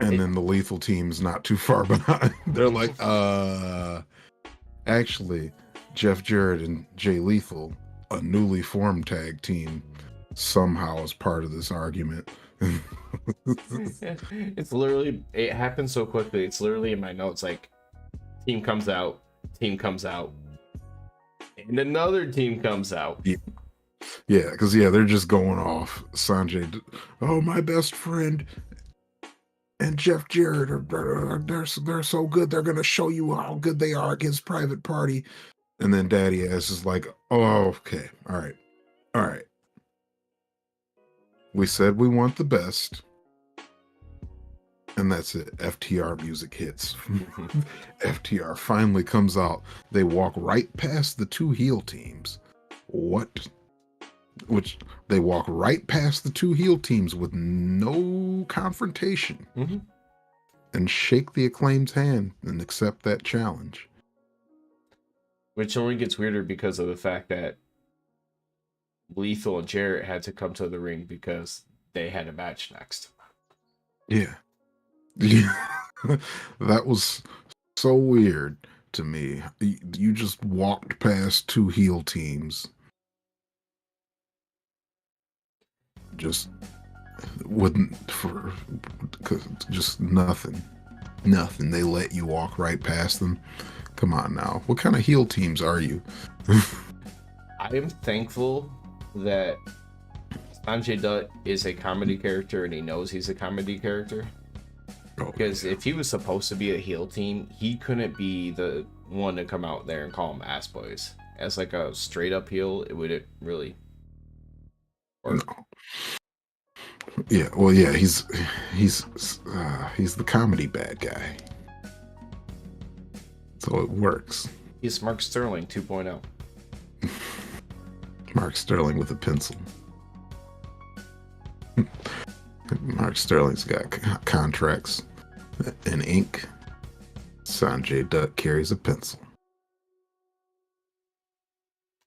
And then the Lethal team's not too far behind. They're like, actually, Jeff Jarrett and Jay Lethal, a newly formed tag team, somehow is part of this argument. It's literally, it happens so quickly. It's literally in my notes, like, team comes out, and another team comes out. Yeah, because, they're just going off. Sanjay, oh, my best friend and Jeff Jarrett, they're so good, they're going to show you how good they are against Private Party. And then Daddy Ass is like, oh, okay, all right. We said we want the best. And that's it. FTR music hits. FTR finally comes out. They walk right past the two heel teams. Which they walk right past the two heel teams with no confrontation. And shake the Acclaim's hand and accept that challenge. Which only gets weirder because of the fact that Lethal and Jarrett had to come to the ring because they had a match next. Yeah. That was so weird to me. You just walked past two heel teams. Just just nothing. They let you walk right past them. Come on now. What kind of heel teams are you? I am thankful that Sanjay Dutt is a comedy character and he knows he's a comedy character. Because if he was supposed to be a heel team, he couldn't be the one to come out there and call them ass boys. As like a straight up heel, it wouldn't really work. No. Yeah, well, yeah, he's the comedy bad guy. So it works. He's Mark Sterling 2.0. Mark Sterling with a pencil. Mark Sterling's got contracts and ink. Sanjay Dutt carries a pencil.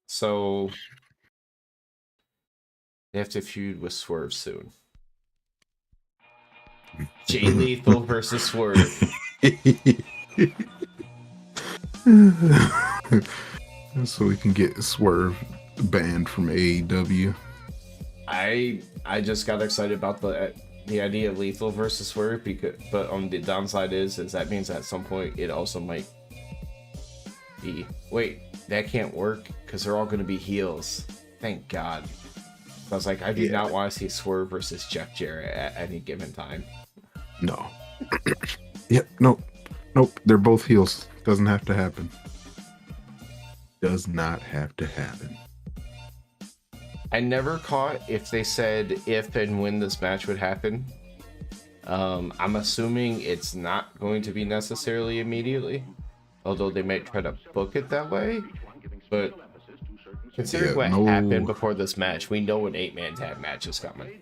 So they have to feud with Swerve soon. Jay Lethal versus Swerve. So we can get Swerve banned from AEW. I just got excited about the idea of Lethal versus Swerve, but on the downside is that means at some point it also might be. Wait, that can't work because they're all going to be heels. Thank God. I was like, I do not want to see Swerve versus Jeff Jarrett at any given time. No. Nope. They're both heels. Doesn't have to happen. Does not have to happen. I never caught if they said if and when this match would happen. I'm assuming it's not going to be necessarily immediately, although they might try to book it that way. But considering what happened before this match, we know an 8-man tag match is coming.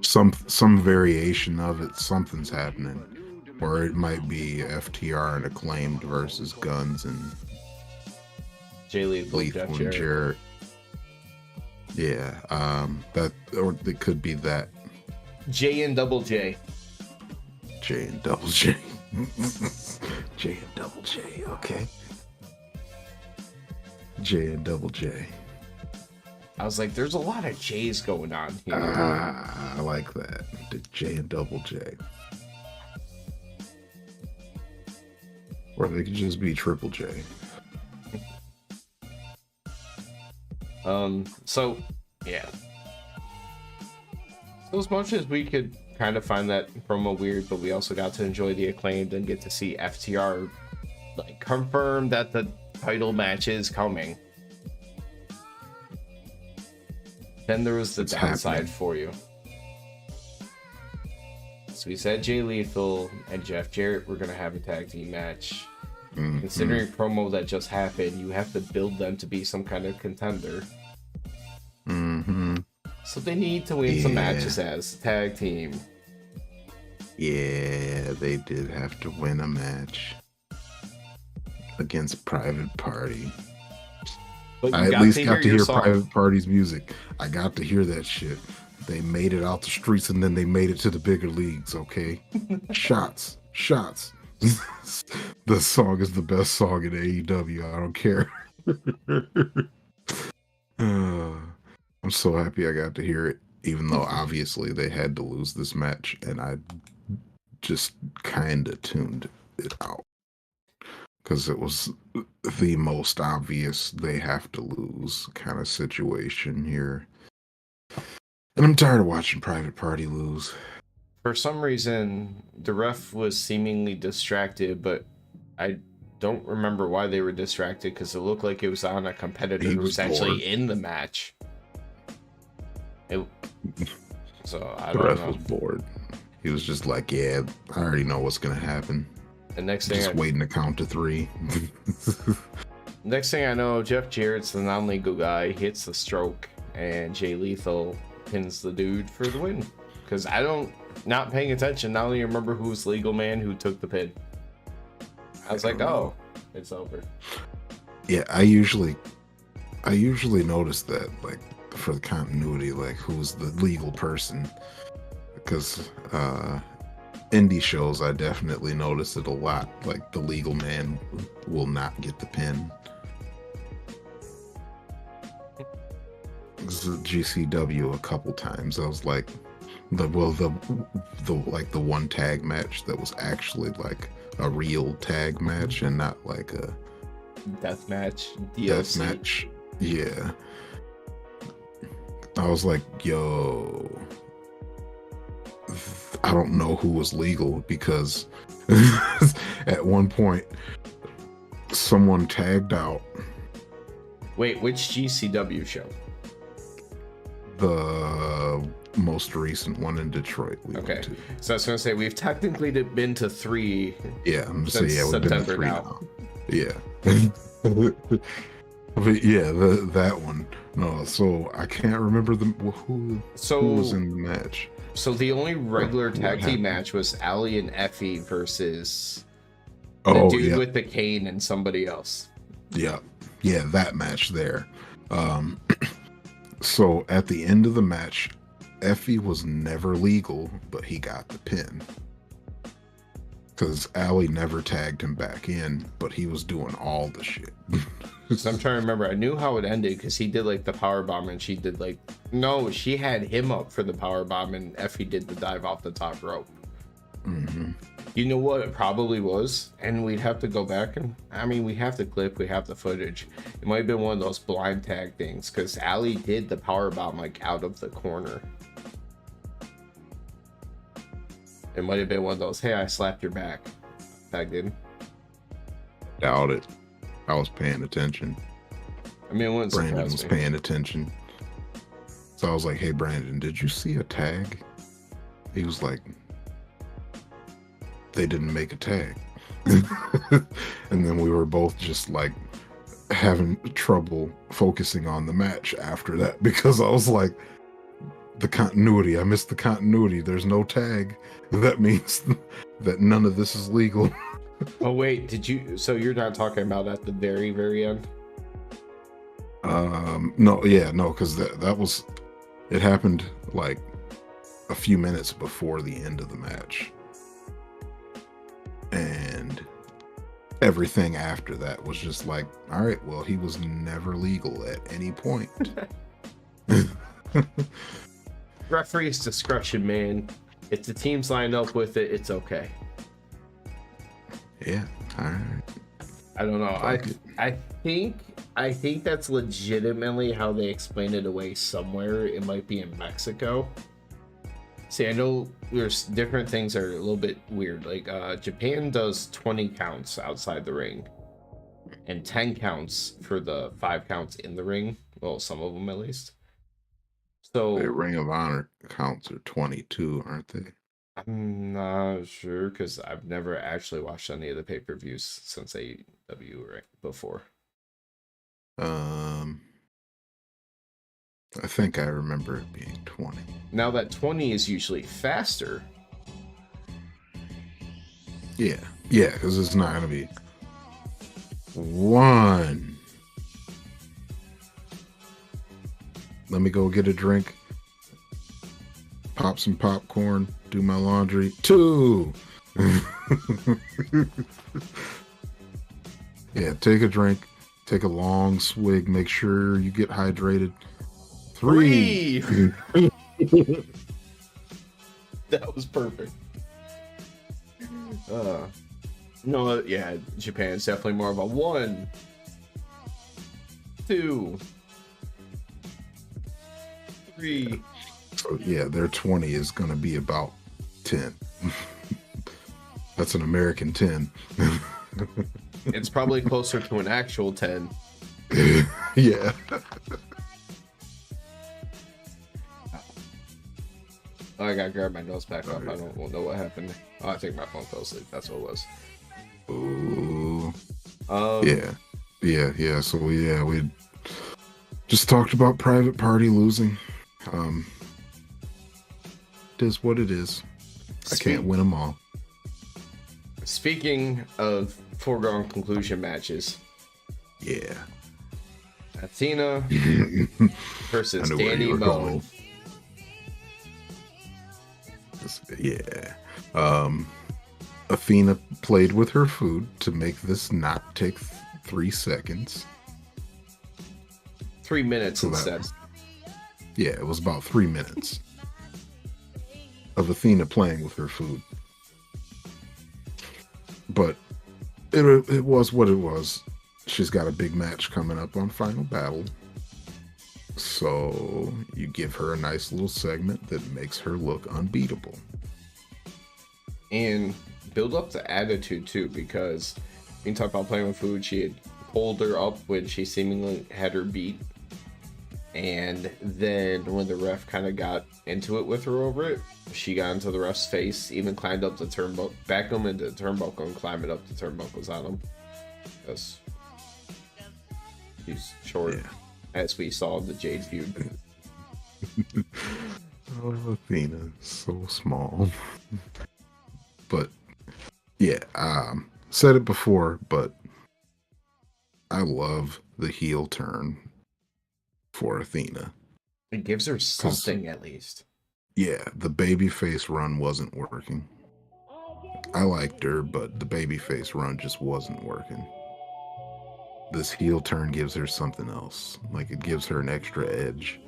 Some variation of it. Something's happening, or it might be FTR and Acclaimed versus Guns and Jay Lethal and Jarrett. Yeah, that, or it could be that. J and Double J. J and Double J. J and Double J. Okay. J and Double J. I was like, there's a lot of J's going on here. I like that. The J and Double J. Or they could just be Triple J. So yeah. So as much as we could kind of find that promo weird, but we also got to enjoy the Acclaimed and get to see FTR like confirm that the title match is coming. Then there was the downside for you. So we said Jay Lethal and Jeff Jarrett were gonna have a tag team match. Mm-hmm. Considering promo that just happened, you have to build them to be some kind of contender. Mm-hmm. So they need to win some matches as a tag team. Yeah, they did have to win a match against Private Party. I at least got to hear Private Party's music. I got to hear that shit. They made it out the streets and then they made it to the bigger leagues, okay? Shots. The song is the best song in AEW. I don't care. I'm so happy I got to hear it, even though obviously they had to lose this match, and I just kind of tuned it out because it was the most obvious they have to lose kind of situation here. And I'm tired of watching Private Party lose. For some reason, the ref was seemingly distracted, but I don't remember why they were distracted because it looked like it was on a competitor who was actually in the match. So I don't know. The ref was bored. He was just like, yeah, I already know what's going to happen. The next thing just waiting to count to 3. Next thing I know, Jeff Jarrett's the non-legal guy, hits the stroke, and Jay Lethal pins the dude for the win. Because not paying attention, not only remember who was legal man who took the pin. I was like, oh, it's over. Yeah, I usually notice that, like, for the continuity, like, who's the legal person. Because indie shows, I definitely notice it a lot. Like, the legal man will not get the pin. GCW a couple times. I was like, the one tag match that was actually like a real tag match and not like a death match. Death match. Yeah. I was like, yo, I don't know who was legal because at one point someone tagged out. Wait, which GCW show? The most recent one in Detroit. Okay, so I was gonna say we've technically been to 3. Yeah, I'm gonna say we've been to 3 now. Yeah, but yeah, that one. No, so I can't remember who was in the match. So the only regular tag team match was Allie and Effie versus the dude with the cane and somebody else. Yeah, that match there. So at the end of the match, Effie was never legal, but he got the pin. Because Allie never tagged him back in, but he was doing all the shit. 'Cause I'm trying to remember. I knew how it ended because he did like the power bomb, and she did like no, she had him up for the power bomb, and Effie did the dive off the top rope. Mm-hmm. You know what it probably was, and we'd have to go back and I mean we have the clip, we have the footage. It might have been one of those blind tag things because Allie did the power bomb like out of the corner. It might have been one of those, hey, I slapped your back. Tagged in. Doubt it. I was paying attention. I mean, it wouldn't Brandon was surprise me. paying attention. So I was like, hey, Brandon, did you see a tag? He was like, they didn't make a tag. And then we were both just like having trouble focusing on the match after that because I was like, the continuity. I missed the continuity. There's no tag. That means that none of this is legal. Oh wait, did you? So you're not talking about at the very, very end? No, because that was, it happened like a few minutes before the end of the match, and everything after that was just like, all right, well, he was never legal at any point. Referee's discretion, man. If the teams line up with it, it's okay. Yeah, all right. I don't know. I think that's legitimately how they explain it away somewhere. It might be in Mexico. See, I know there's different things that are a little bit weird. Like Japan does 20 counts outside the ring and 10 counts for the 5 counts in the ring. Well, some of them at least. So The Ring of Honor counts are 22, aren't they? I'm not sure because I've never actually watched any of the pay-per-views since AEW right before. I think I remember it being 20. Now that 20 is usually faster. Yeah, because it's not gonna be 1. Let me go get a drink, pop some popcorn, do my laundry. 2. Yeah, take a drink, take a long swig, make sure you get hydrated. 3. That was perfect. No, yeah, Japan's definitely more of a 1, 2, 3. So yeah, their 20 is gonna be about 10. That's an American 10. It's probably closer to an actual 10. Yeah. Oh, I gotta grab my notes back up. I don't know what happened. Oh, I think my phone fell asleep. That's what it was. Ooh. Yeah. So we just talked about Private Party losing. It is what it is. I can't win them all. Speaking of foregone conclusion matches, Yeah. Athena versus Danny Bowen. Going. Yeah. Athena played with her food to make this not take 3 seconds. 3 minutes So instead. Yeah, it was about 3 minutes of Athena playing with her food. But it was what it was. She's got a big match coming up on Final Battle. So you give her a nice little segment that makes her look unbeatable. And build up the attitude too, because you can talk about playing with food. She had pulled her up when she seemingly had her beat. And then when the ref kind of got into it with her over it, she got into the ref's face, even climbed up the turnbuckle, back him into the turnbuckle and climbing up the turnbuckles on him. Because he's short, as we saw in the Jade feud. Oh, Athena, so small. But yeah, said it before, but I love the heel turn for Athena. It gives her something at least. Yeah, the babyface run wasn't working. I liked her, but the babyface run just wasn't working. this heel turn gives her something else. Like it gives her an extra edge.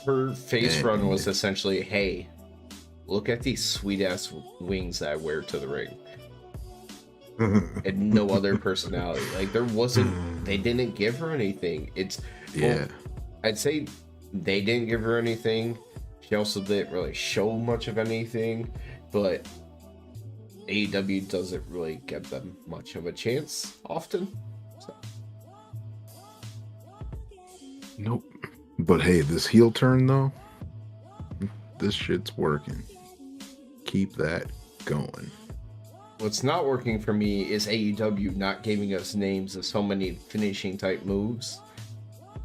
Her face And- run was essentially, hey, look at these sweet ass wings that I wear to the ring. And no other personality. Like there wasn't, they didn't give her anything. It's, Yeah. well, I'd say they didn't give her anything. She also didn't really show much of anything, but AEW doesn't really give them much of a chance often. So. Nope. But hey, this heel turn though, this shit's working. Keep that going. What's not working for me is AEW not giving us names of so many finishing type moves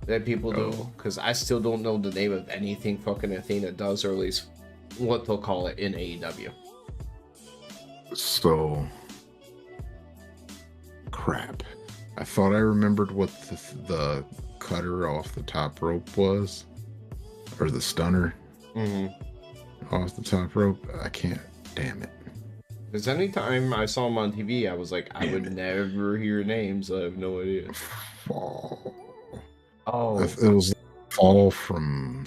that people do, because I still don't know the name of anything fucking Athena does, or at least what they'll call it in AEW. So, crap. I thought I remembered what the cutter off the top rope was, or the stunner off the top rope. I can't. Damn it. Because anytime I saw him on TV, I was like, I would never hear names. I have no idea. Fall. Oh, It was fall from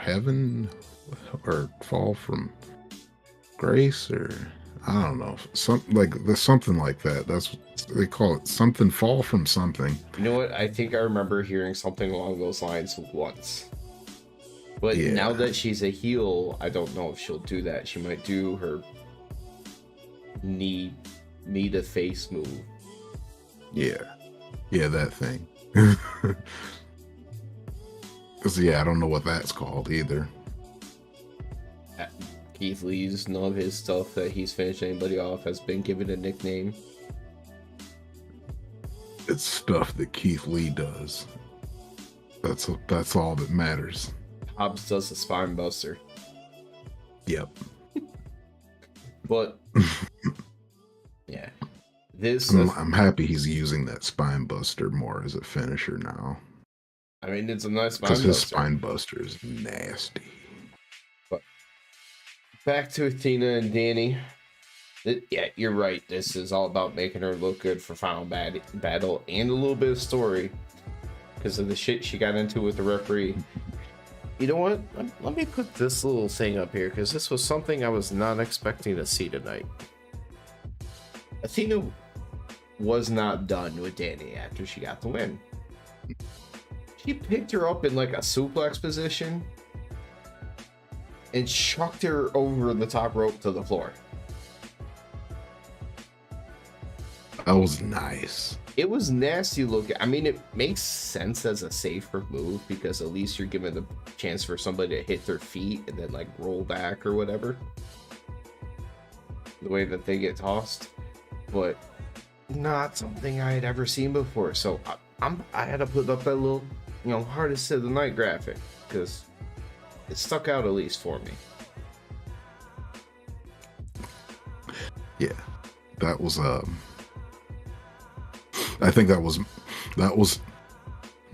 heaven, or fall from grace, or I don't know, something like that. That's what they call it. Something fall from something. you know what? I think I remember hearing something along those lines once. But Yeah. now that she's a heel, I don't know if she'll do that. She might do her knee to face move. Yeah, that thing. Cause I don't know what that's called either. Keith Lee's, none of his stuff that he's finished anybody off has been given a nickname. It's stuff that Keith Lee does. That's all that matters. Hobbs does the spine buster. Yep. But yeah, this I'm happy he's using that spine buster more as a finisher now. I mean, it's a nice spine Because his buster. spine buster is nasty. But back to Athena and Danny. Yeah, you're right. This is all about making her look good for Final Battle and a little bit of story because of the shit she got into with the referee. You know what? Let me put this little thing up here because this was something I was not expecting to see tonight. Athena was not done with Danny after she got the win. She picked her up in like a suplex position and chucked her over the top rope to the floor. That was nice. It was nasty looking. I mean, it makes sense as a safer move because at least you're giving the chance for somebody to hit their feet and then like roll back or whatever. The way that they get tossed, but not something I had ever seen before. So I had to put up that little, hardest of the night graphic because it stuck out at least for me. Yeah, that was I think that was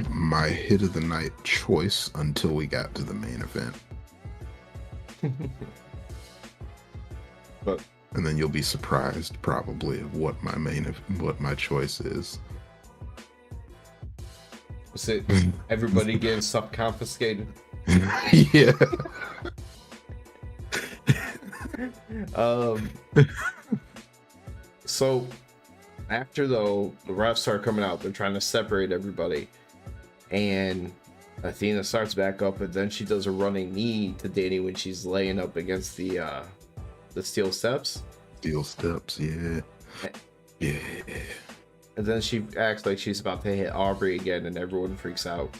my hit of the night choice until we got to the main event. And then you'll be surprised probably of what my choice is. Was it everybody getting stuff confiscated? Yeah. So after though the refs start coming out, they're trying to separate everybody, and Athena starts back up, and then she does a running knee to Danny when she's laying up against the steel steps. Steel steps, yeah. Yeah. And then she acts like she's about to hit Aubrey again, and everyone freaks out.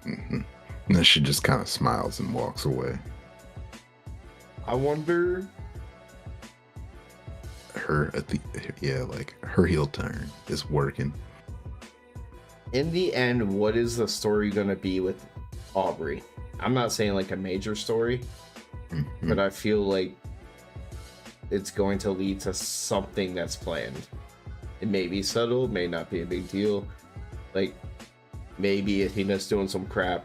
Mm-hmm. And then she just kind of smiles and walks away. I wonder. Her heel turn is working. In the end, what is the story gonna be with Aubrey? I'm not saying like a major story, but I feel like it's going to lead to something that's planned. It may be subtle, may not be a big deal. Like maybe Athena's doing some crap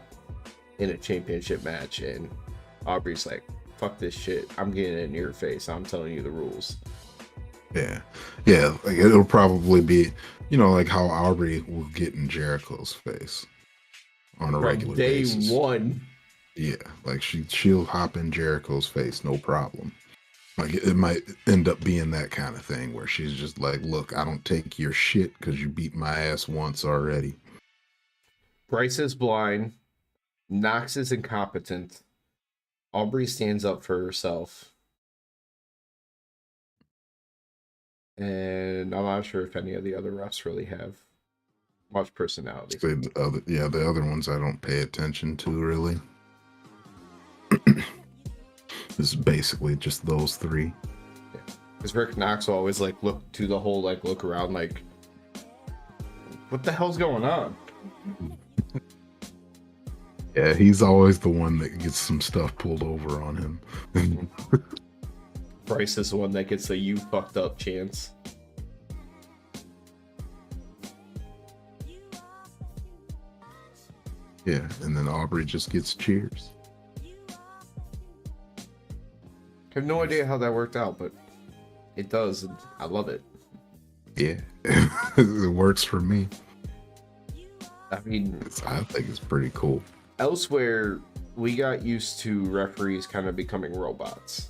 in a championship match, and Aubrey's like, "Fuck this shit! I'm getting it in your face. I'm telling you the rules." Yeah, yeah. Like it'll probably be, like how Aubrey will get in Jericho's face on a From regular day basis. one. Yeah, like she'll hop in Jericho's face, no problem. Like it might end up being that kind of thing where she's just like, "Look, I don't take your shit because you beat my ass once already." Bryce is blind. Knox is incompetent. Aubrey stands up for herself. And I'm not sure if any of the other refs really have much personality. So the other ones I don't pay attention to really. It's basically just those three. Because Rick Knox will always like look to the whole look around like, what the hell's going on? Yeah, he's always the one that gets some stuff pulled over on him. Bryce is the one that gets the "you fucked up" chance. Yeah, and then Aubrey just gets cheers. I have no idea how that worked out, but it does, and I love it. Yeah, it works for me. I mean, I think it's pretty cool. Elsewhere, we got used to referees kind of becoming robots.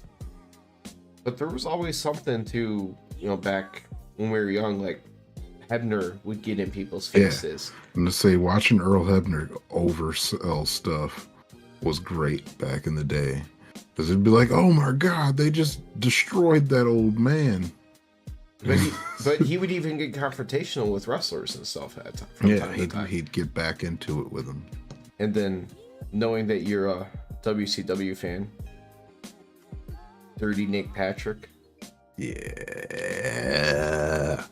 But there was always something to, back when we were young, like Hebner would get in people's faces. Yeah. I'm gonna say watching Earl Hebner oversell stuff was great back in the day. Because it'd be like, oh my God, they just destroyed that old man. But he would even get confrontational with wrestlers and stuff at time. Yeah, he'd get back into it with them. And then knowing that you're a WCW fan, Dirty Nick Patrick. Yeah.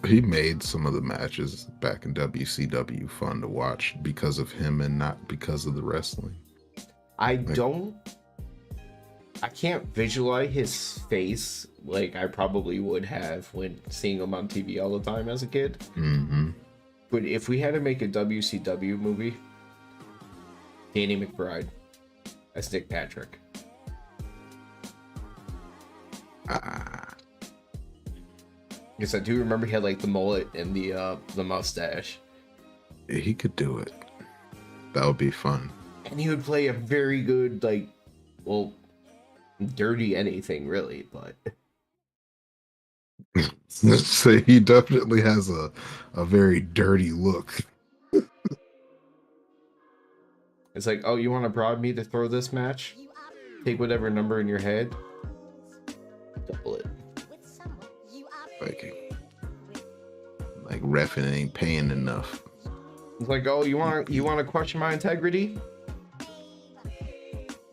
He made some of the matches back in WCW fun to watch because of him and not because of the wrestling. I can't visualize his face like I probably would have when seeing him on TV all the time as a kid. Mm-hmm. But if we had to make a WCW movie, Danny McBride as Nick Patrick. Because I do remember he had the mullet and the mustache. He could do it. That would be fun. And he would play a very good, dirty anything really, but So he definitely has a very dirty look. It's like, oh, you want to bribe me to throw this match? Take whatever number in your head, double it. Like reffing ain't paying enough. It's like, oh, you want to question my integrity?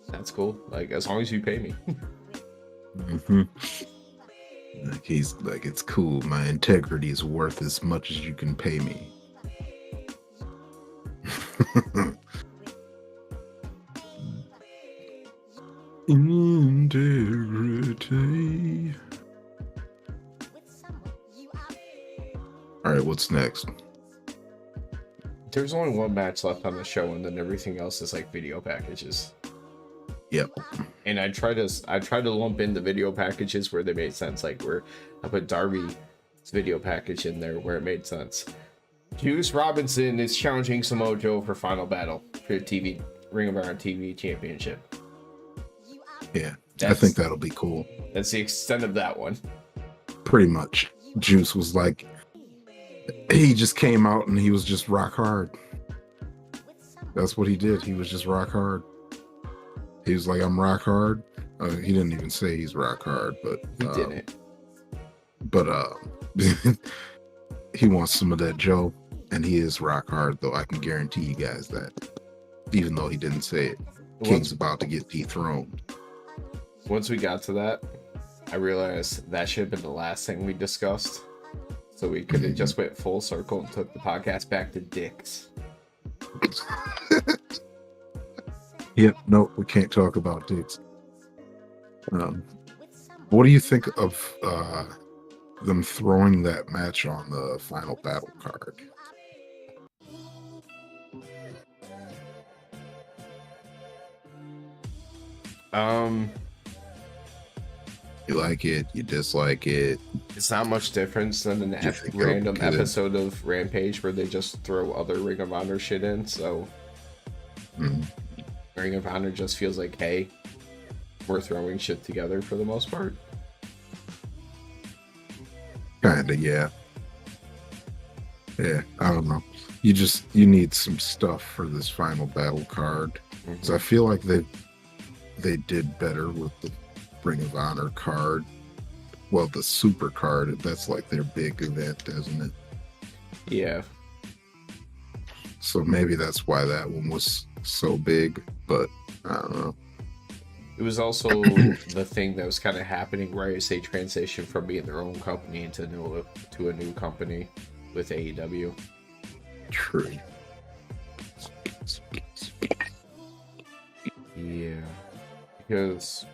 That's cool. As long as you pay me. Mm-hmm. He's like, it's cool. My integrity is worth as much as you can pay me. Integrity. All right, what's next? There's only one match left on the show, and then everything else is video packages. Yep. And I try to lump in the video packages where they made sense, where I put Darby's video package in there where it made sense. Juice Robinson is challenging Samoa Joe for final battle for the Ring of Honor TV Championship. Yeah, I think that'll be cool. That's the extent of that one. Pretty much. Juice was like, he just came out and he was just rock hard. That's what he did. He was just rock hard. He was like, I'm rock hard. He didn't even say he's rock hard, but he didn't. But he wants some of that Joe, and he is rock hard, though. I can guarantee you guys that, even though he didn't say it. King's about to get dethroned. Once we got to that, I realized that should have been the last thing we discussed. So we could have just went full circle and took the podcast back to dicks. Yep, no, we can't talk about dicks. What do you think of them throwing that match on the final battle card? Um, You like it? You dislike it? it's not much difference than an You think it'll be random good? episode of Rampage where they just throw other Ring of Honor shit in. So Mm. Ring of Honor just feels like, hey, we're throwing shit together for the most part. Kinda, yeah. Yeah, I don't know. You need some stuff for this final battle card. Because I feel like they did better with the Ring of Honor card. Well, the super card, that's like their big event, isn't it? Yeah. So maybe that's why that one was so big, but I don't know. It was also the thing that was kind of happening right as they transitioned from being their own company to a new company with AEW. True. Yeah. Because,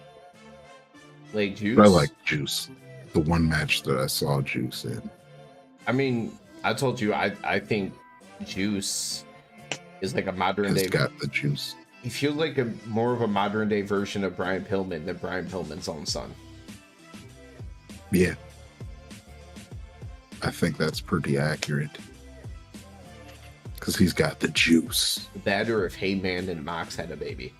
like, Juice. But I like Juice. The one match that I saw Juice in. I mean, I told you, I think Juice is like a modern Has day. got the juice. He feels like more of a modern day version of Brian Pillman than Brian Pillman's own son. Yeah. I think that's pretty accurate. Because he's got the juice. That or if Heyman and Mox had a baby.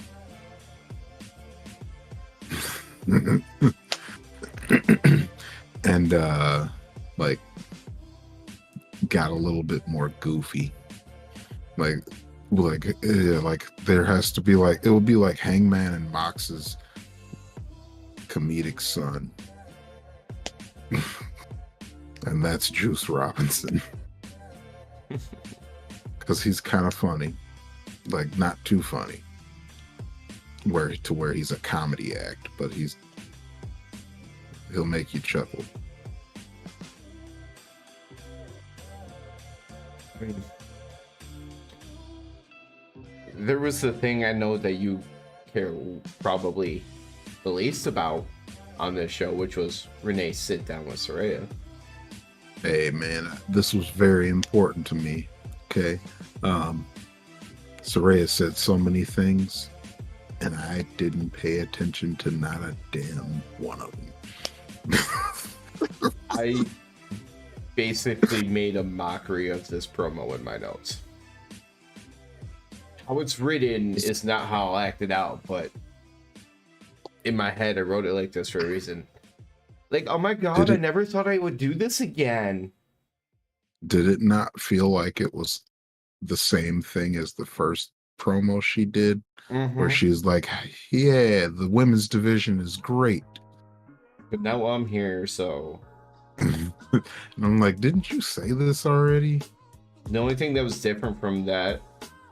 And like got a little bit more goofy. Like there has to be like, it would be like Hangman and Mox's comedic son. And that's Juice Robinson. Because he's kind of funny. Like, not too funny. Where he's a comedy act, but he'll make you chuckle. I mean, there was the thing I know that you care probably the least about on this show, which was Renee's sit down with Saraya. Hey man, this was very important to me. Okay. Saraya said so many things, and I didn't pay attention to not a damn one of them. I basically made a mockery of this promo in my notes. How it's written is not how I'll act it out, but in my head I wrote it like this for a reason. Like, oh my god, I never thought I would do this again. Did it not feel like it was the same thing as the first promo she did? Where she's like, yeah, the women's division is great. But now I'm here, so... And I'm like, didn't you say this already? The only thing that was different from that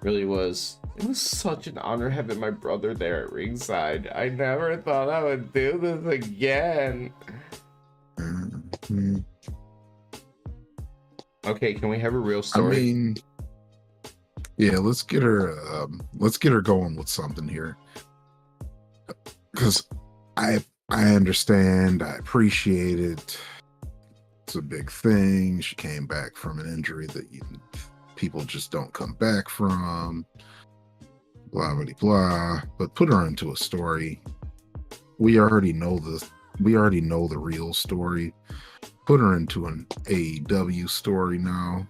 really was, it was such an honor having my brother there at ringside. I never thought I would do this again. Mm-hmm. Okay, can we have a real story? I mean, yeah, let's get her going with something here. Because I understand, I appreciate it. It's a big thing. She came back from an injury that people just don't come back from. Blah blah blah. But put her into a story. We already know the real story. Put her into an AEW story now.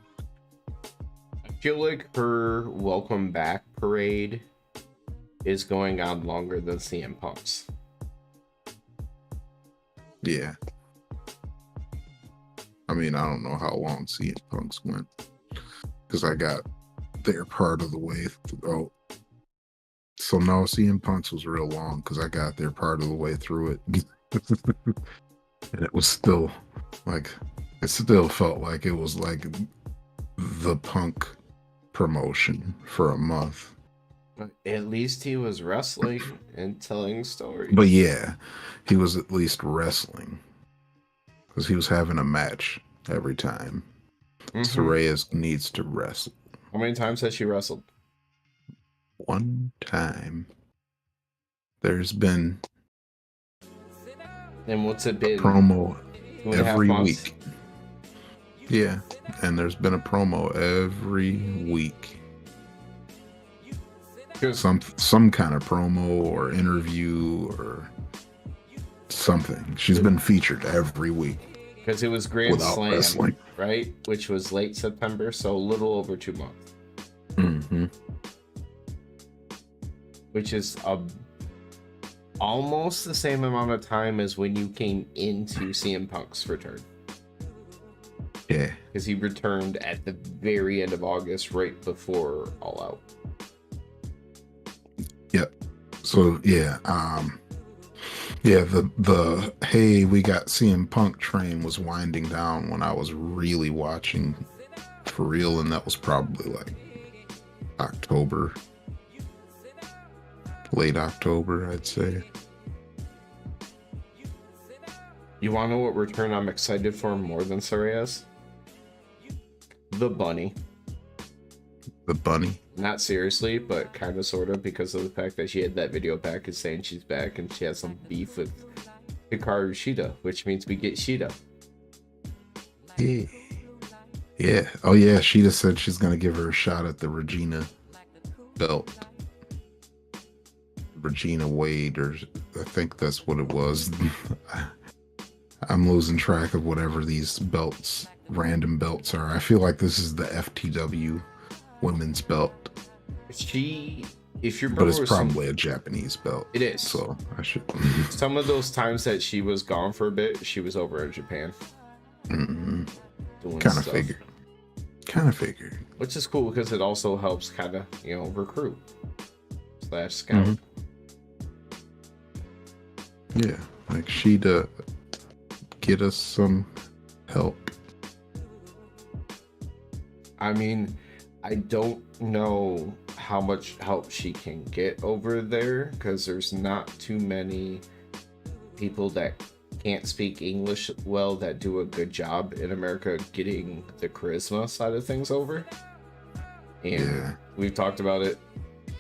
I feel like her welcome back parade is going on longer than CM Punk's. Yeah. I mean, I don't know how long CM Punk's went. Because I got their part of the way through. So no, CM Punk's was real long because I got their part of the way through it. And it was still like, it still felt like it was like the Punk promotion for a month. At least he was wrestling and telling stories. But yeah, he was at least wrestling. Because he was having a match every time. Saraya needs to wrestle. How many times has she wrestled? One time. There's been And what's it been? promo 2.5 every months? week. Yeah, and there's been a promo every week. Because some kind of promo or interview or something. She's been featured every week it was Grand without Slam, wrestling. right? Which was late September, so a little over 2 months. Mm-hmm. Which is almost the same amount of time as when you came into CM Punk's return. Yeah. Because he returned at the very end of August, right before All Out. Yep. So yeah, the hey, we got CM Punk train was winding down when I was really watching for real, and that was probably like October, late October, I'd say. You want to know what return I'm excited for more than Saraya's? The Bunny. The Bunny. Not seriously, but kind of, sort of, because of the fact that she had that video package saying she's back and she has some beef with Hikaru Shida, which means we get Shida. Yeah. Yeah. Oh yeah, Shida said she's gonna give her a shot at the Regina belt. Regina Wade, or I think that's what it was. I'm losing track of whatever these belts, random belts are. I feel like this is the FTW women's belt. If you remember, But it's probably a Japanese belt. It is. So I should. Some of those times that she was gone for a bit, she was over in Japan. Kind of figured. Kind of figured. Which is cool because it also helps kind of, recruit / scout. Yeah, like She'd get us some help. I mean, I don't know how much help she can get over there because there's not too many people that can't speak English well that do a good job in America getting the charisma side of things over. And we've talked about it.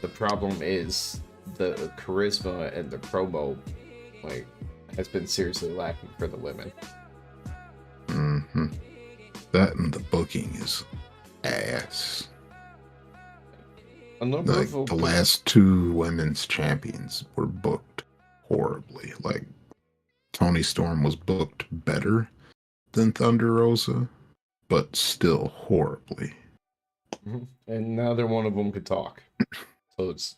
The problem is the charisma and the promo has been seriously lacking for the women. Mm-hmm. That and the booking is ass. Like the last two women's champions were booked horribly. Like Toni Storm was booked better than Thunder Rosa, but still horribly. And neither one of them could talk, so it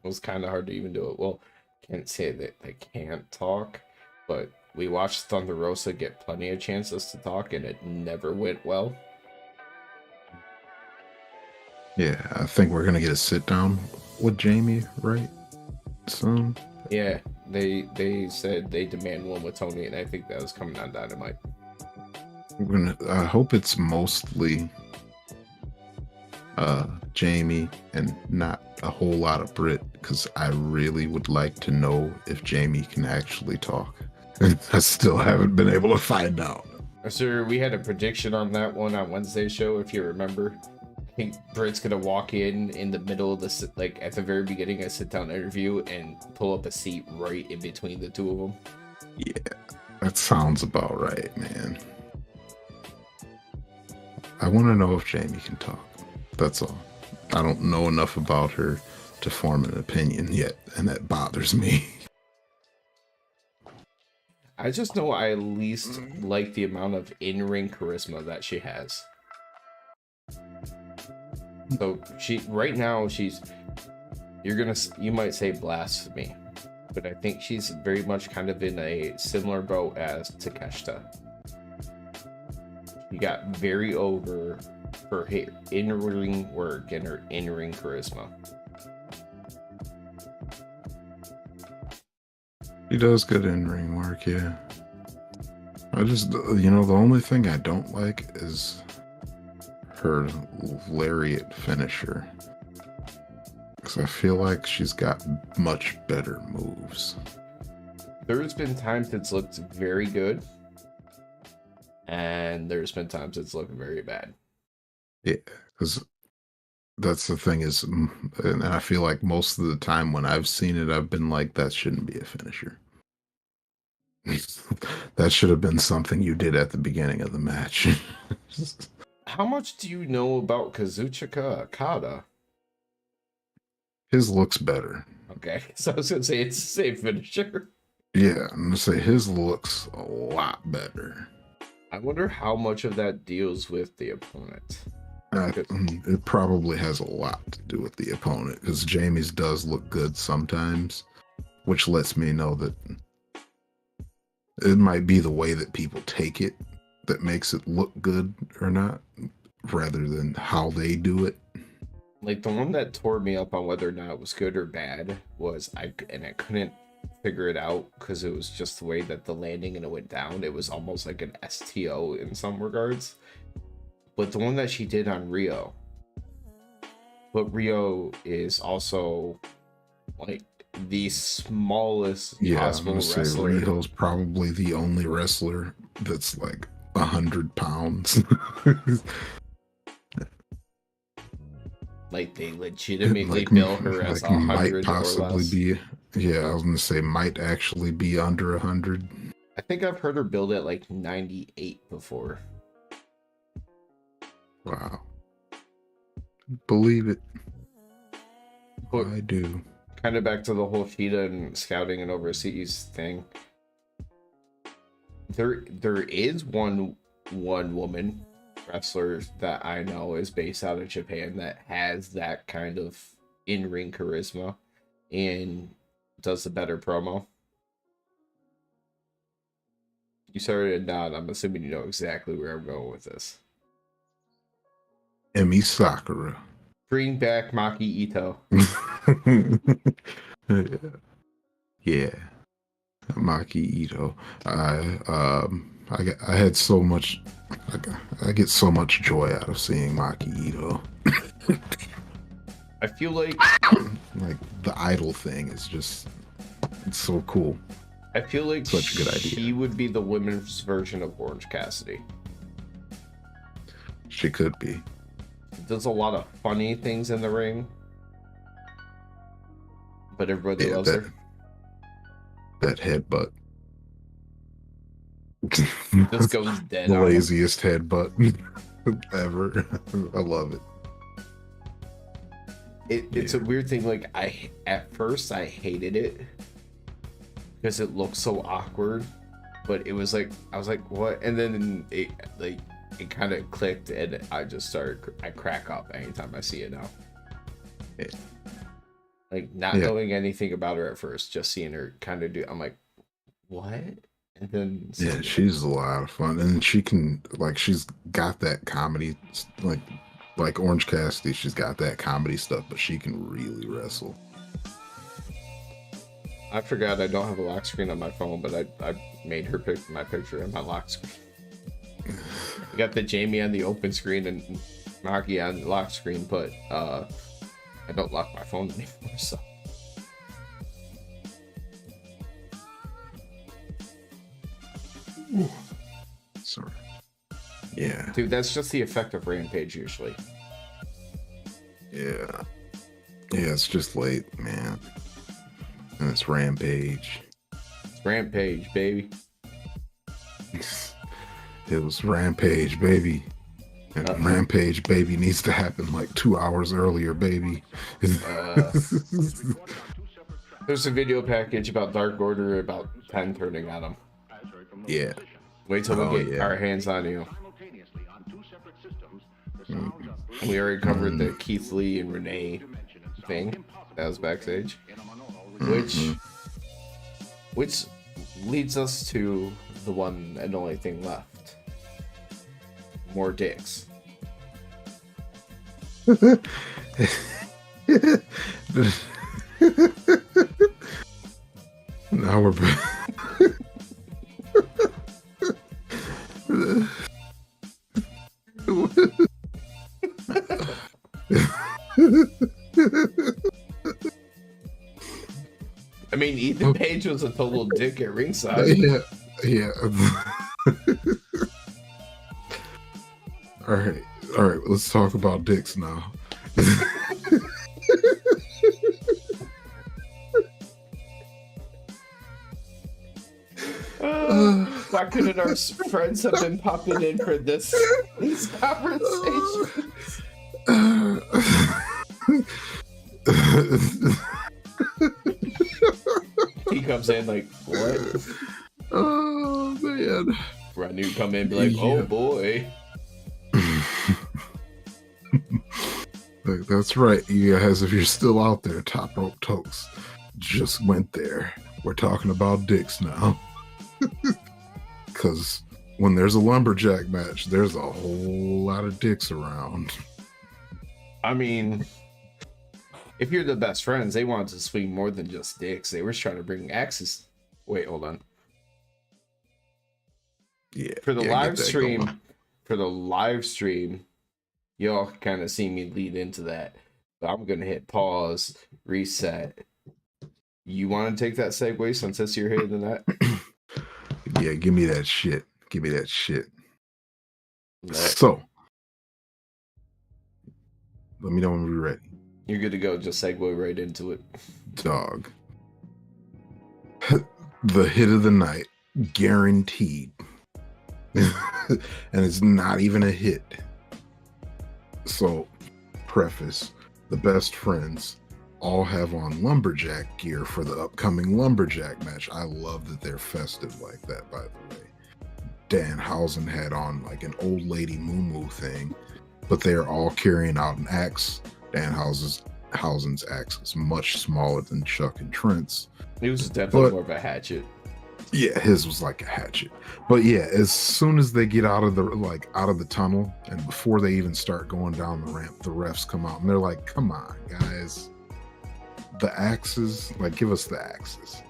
was kind of hard to even do it. Well, can't say that they can't talk, but we watched Thunder Rosa get plenty of chances to talk, and it never went well. Yeah, I think we're gonna get a sit down with Jamie, right? Soon. Yeah, they said they demand one with Tony, and I think that was coming on Dynamite. I hope it's mostly Jamie and not a whole lot of Britt, because I really would like to know if Jamie can actually talk. I still haven't been able to find out. Sir, we had a prediction on that one on Wednesday's show, if you remember. I think Britt's gonna walk in the middle of the at the very beginning, a sit-down interview, and pull up a seat right in between the two of them. Yeah, that sounds about right, man. I want to know if Jamie can talk. That's all. I don't know enough about her to form an opinion yet, and that bothers me. I just know I at least like the amount of in-ring charisma that she has. So right now you might say blasphemy, but I think she's very much kind of in a similar boat as Takeshita. She got very over for her in-ring work and her in-ring charisma. She does good in-ring work, yeah. I just, the only thing I don't like is her lariat finisher, because I feel like she's got much better moves. There's been times it's looked very good, and there's been times it's looked very bad. Yeah, because that's the thing is, and I feel like most of the time when I've seen it, I've been like, that shouldn't be a finisher. That should have been something you did at the beginning of the match. How much do you know about Kazuchika Okada? His looks better. Okay, so I was gonna say it's the same finisher. Yeah, I'm gonna say his looks a lot better. I wonder how much of that deals with the opponent. It probably has a lot to do with the opponent because Jamie's does look good sometimes, which lets me know that it might be the way that people take it that makes it look good or not, rather than how they do it. Like the one that tore me up on whether or not it was good or bad was I couldn't figure it out because it was just the way that the landing and it went down. It was almost like an STO in some regards. But the one that she did on Rio, but Rio is also like the smallest possible wrestler. Rio's probably the only wrestler that's like 100 pounds. Like they legitimately bill her as 100 might possibly or less. Be. Yeah, I was gonna say might actually be under 100. I think I've heard her billed at like 98 before. Wow. Believe it. But I do. kind of back to the whole Sheeta and scouting and overseas thing. There is one woman wrestler that I know is based out of Japan that has that kind of in-ring charisma and does the better promo. You started to nod. I'm assuming you know exactly where I'm going with this. Emi Sakura. Bring back Maki Ito. Yeah. Maki Ito. I had so much. I get so much joy out of seeing Maki Ito. I feel like the idol thing is just, it's so cool. I feel like such a good idea. She would be the women's version of Orange Cassidy. She could be. Does a lot of funny things in the ring, but everybody loves her. That headbutt. This goes dead. The laziest headbutt ever. I love it. It's a weird thing. Like at first I hated it because it looked so awkward, but it was like I was like, what? And then it kind of clicked, and I crack up anytime I see it now. Like not knowing anything about her at first, just seeing her kind of do, I'm like, what? And then she's a lot of fun, and she can she's got that comedy like Orange Cassidy. She's got that comedy stuff, but she can really wrestle. I forgot I don't have a lock screen on my phone, but I made her pick my picture in my lock screen. I got the Jamie on the open screen and Maki on the lock screen, but I don't lock my phone anymore, so. Sorry. Yeah. Dude, that's just the effect of Rampage usually. Yeah. Yeah, it's just late, man. And it's Rampage. It's Rampage, baby. It was Rampage, baby. And Rampage, baby, needs to happen like 2 hours earlier, baby. There's a video package about Dark Order about 10 turning on them. Yeah. Wait till we get our hands on you. We already covered the Keith Lee and Renee thing. That was backstage. Which leads us to the one and only thing left. More dicks. Now we're I mean, Ethan Page was a total dick at ringside. Yeah. All right. Let's talk about dicks now. Why couldn't our friends have been popping in for these conversations? He comes in like, what? Oh man. Brand new come in and be like, oh boy. That's right, you guys. If you're still out there, Top Rope Tokes just went there. We're talking about dicks now. Because when there's a lumberjack match, there's a whole lot of dicks around. I mean, if you're the best friends, they wanted to swing more than just dicks. They were trying to bring axes. Wait, hold on. Yeah. For the live stream, y'all kind of see me lead into that. But I'm gonna hit pause, reset. You want to take that segue since it's your head in that? Yeah, give me that shit. Give me that shit. Right. So, let me know when we're ready. You're good to go. Just segue right into it. Dog. The hit of the night, guaranteed. And it's not even a hit. So, preface, the best friends all have on lumberjack gear for the upcoming lumberjack match. I love that they're festive like that, by the way. Danhausen had on like an old lady moo thing, but they're all carrying out an axe. Danhausen's axe is much smaller than Chuck and Trent's. It was definitely more of a hatchet. Yeah, his was like a hatchet. But yeah, as soon as they get out of the tunnel, and before they even start going down the ramp, the refs come out and they're like, "Come on, guys, the axes, like, give us the axes."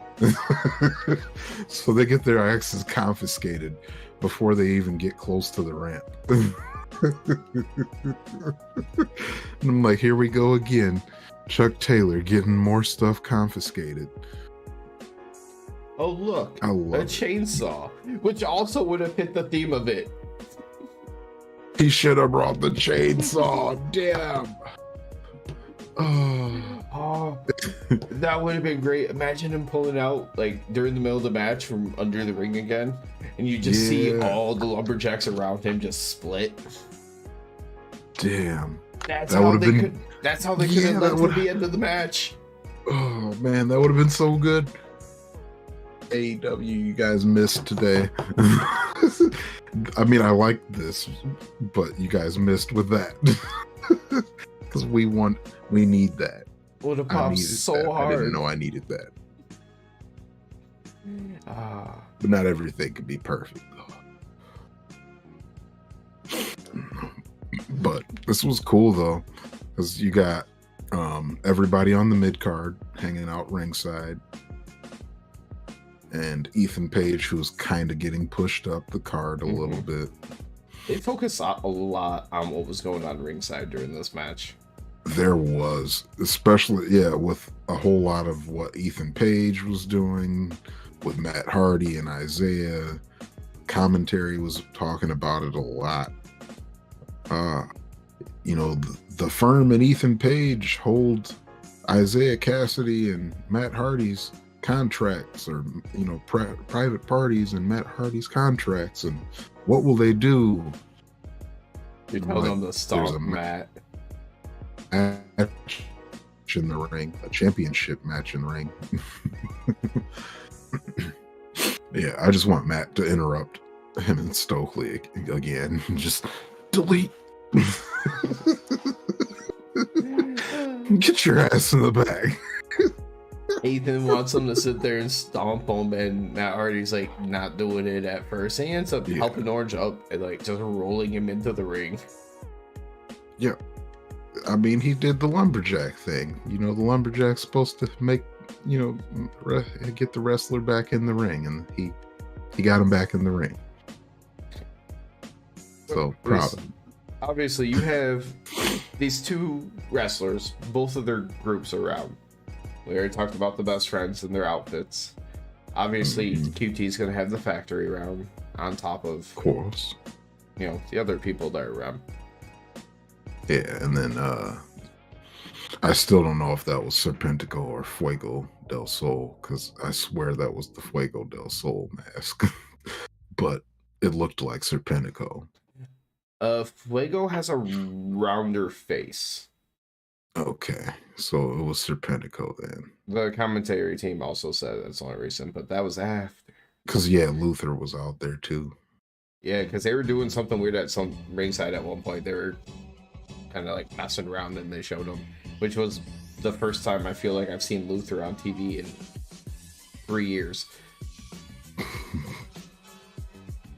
So they get their axes confiscated before they even get close to the ramp. And I'm like, here we go again. Chuck Taylor getting more stuff confiscated. Oh, look, a chainsaw, which also would have hit the theme of it. He should have brought the chainsaw. Damn. Oh, that would have been great. Imagine him pulling out like during the middle of the match from under the ring again, and you just see all the lumberjacks around him just split. Damn. That's how they could have led to the end of the match. Oh man, that would have been so good. AEW, you guys missed today. I mean, I like this, but you guys missed with that. Because we need that. Would have popped so hard. I didn't know I needed that. But not everything could be perfect, though. But this was cool, though, because you got everybody on the mid card hanging out ringside. And Ethan Page, who's kind of getting pushed up the card a little bit. They focused a lot on what was going on ringside during this match. There was, especially, with a whole lot of what Ethan Page was doing with Matt Hardy and Isaiah. Commentary was talking about it a lot. The Firm and Ethan Page hold Isaiah Cassidy and Matt Hardy's contracts, or private parties and Matt Hardy's contracts, and what will they do? You tell them to stop, Matt. Match in the ring, a championship match in the ring. Yeah, I just want Matt to interrupt him and Stokely again. Just delete. Get your ass in the bag. Ethan wants him to sit there and stomp him, and Matt Hardy's like not doing it at first. He ends up helping Orange up and like just rolling him into the ring. Yeah. I mean, he did the lumberjack thing. The lumberjack's supposed to make, get the wrestler back in the ring, and he got him back in the ring. So proud of him. Obviously, you have these two wrestlers, both of their groups around. We already talked about the best friends and their outfits. Obviously, QT's going to have the factory round on top of course, the other people that are around. Yeah, and then I still don't know if that was Serpentico or Fuego del Sol, because I swear that was the Fuego del Sol mask. But it looked like Serpentico. Fuego has a rounder face. Okay, so it was Serpentico then. The commentary team also said that's the only reason, but that was after. Because yeah, Luther was out there too. Yeah, because they were doing something weird at some ringside at one point. They were kind of like messing around and they showed him, which was the first time I feel like I've seen Luther on TV in 3 years.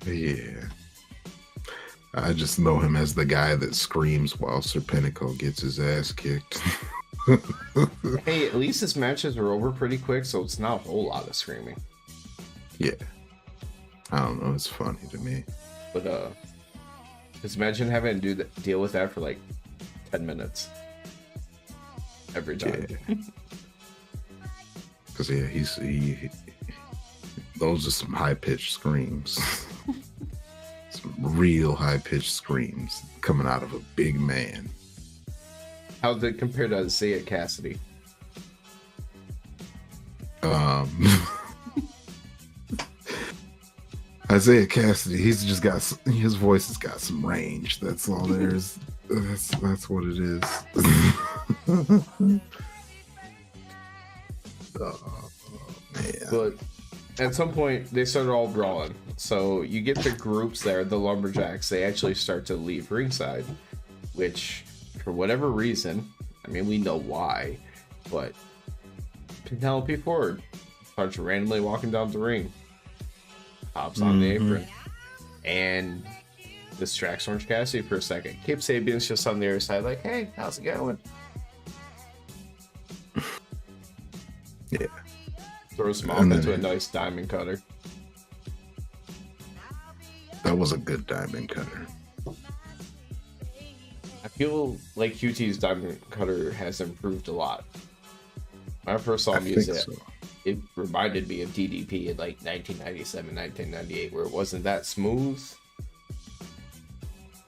Yeah. I just know him as the guy that screams while Serpentico gets his ass kicked. Hey, at least his matches are over pretty quick, so it's not a whole lot of screaming. Yeah. I don't know. It's funny to me. But just imagine having to deal with that for like 10 minutes every time. Because he those are some high pitched screams. Some real high pitched screams coming out of a big man. How's it compared to Isaiah Cassidy? Isaiah Cassidy, he's just got his voice has got some range. That's all there is. That's what it is. Oh, man. But at some point they started all brawling, so you get the groups there, the lumberjacks. They actually start to leave ringside, which for whatever reason, I mean, we know why, but Penelope Ford starts randomly walking down the ring, hops on the apron, and distracts Orange Cassidy for a second. Kip Sabian's just on the other side like, hey, how's it going? Yeah. Throws him off into a nice diamond cutter. That was a good diamond cutter. I feel like QT's diamond cutter has improved a lot. When I first saw him use it, it reminded me of DDP in like 1997, 1998, where it wasn't that smooth.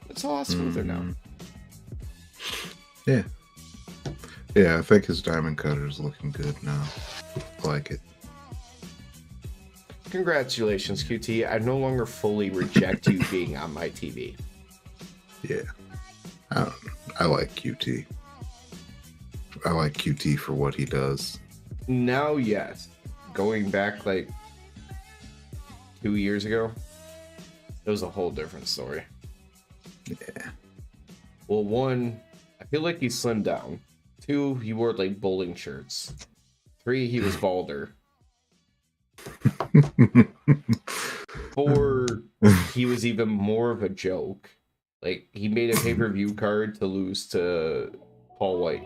It's a lot smoother now. Yeah. Yeah, I think his diamond cutter is looking good now. I like it. Congratulations, QT. I no longer fully reject you being on my TV. Yeah. I like QT. I like QT for what he does. Now, yes. Going back like 2 years ago, it was a whole different story. Yeah. Well, one, I feel like he slimmed down. 2, he wore like bowling shirts. 3, he was balder. 4, he was even more of a joke. Like, he made a pay-per-view card to lose to Paul White,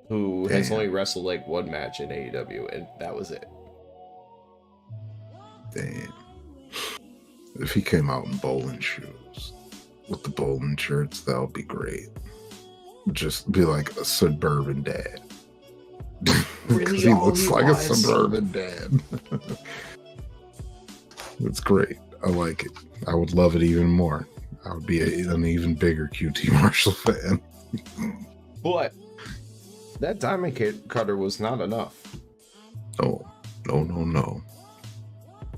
who has only wrestled like one match in AEW, and that was it. Damn. If he came out in bowling shoes with the bowling shirts, that would be great. Just be like a suburban dad. Because he looks like a suburban dad. It's great. I like it. I would love it even more. I would be an even bigger QT Marshall fan. But that diamond cutter was not enough. No.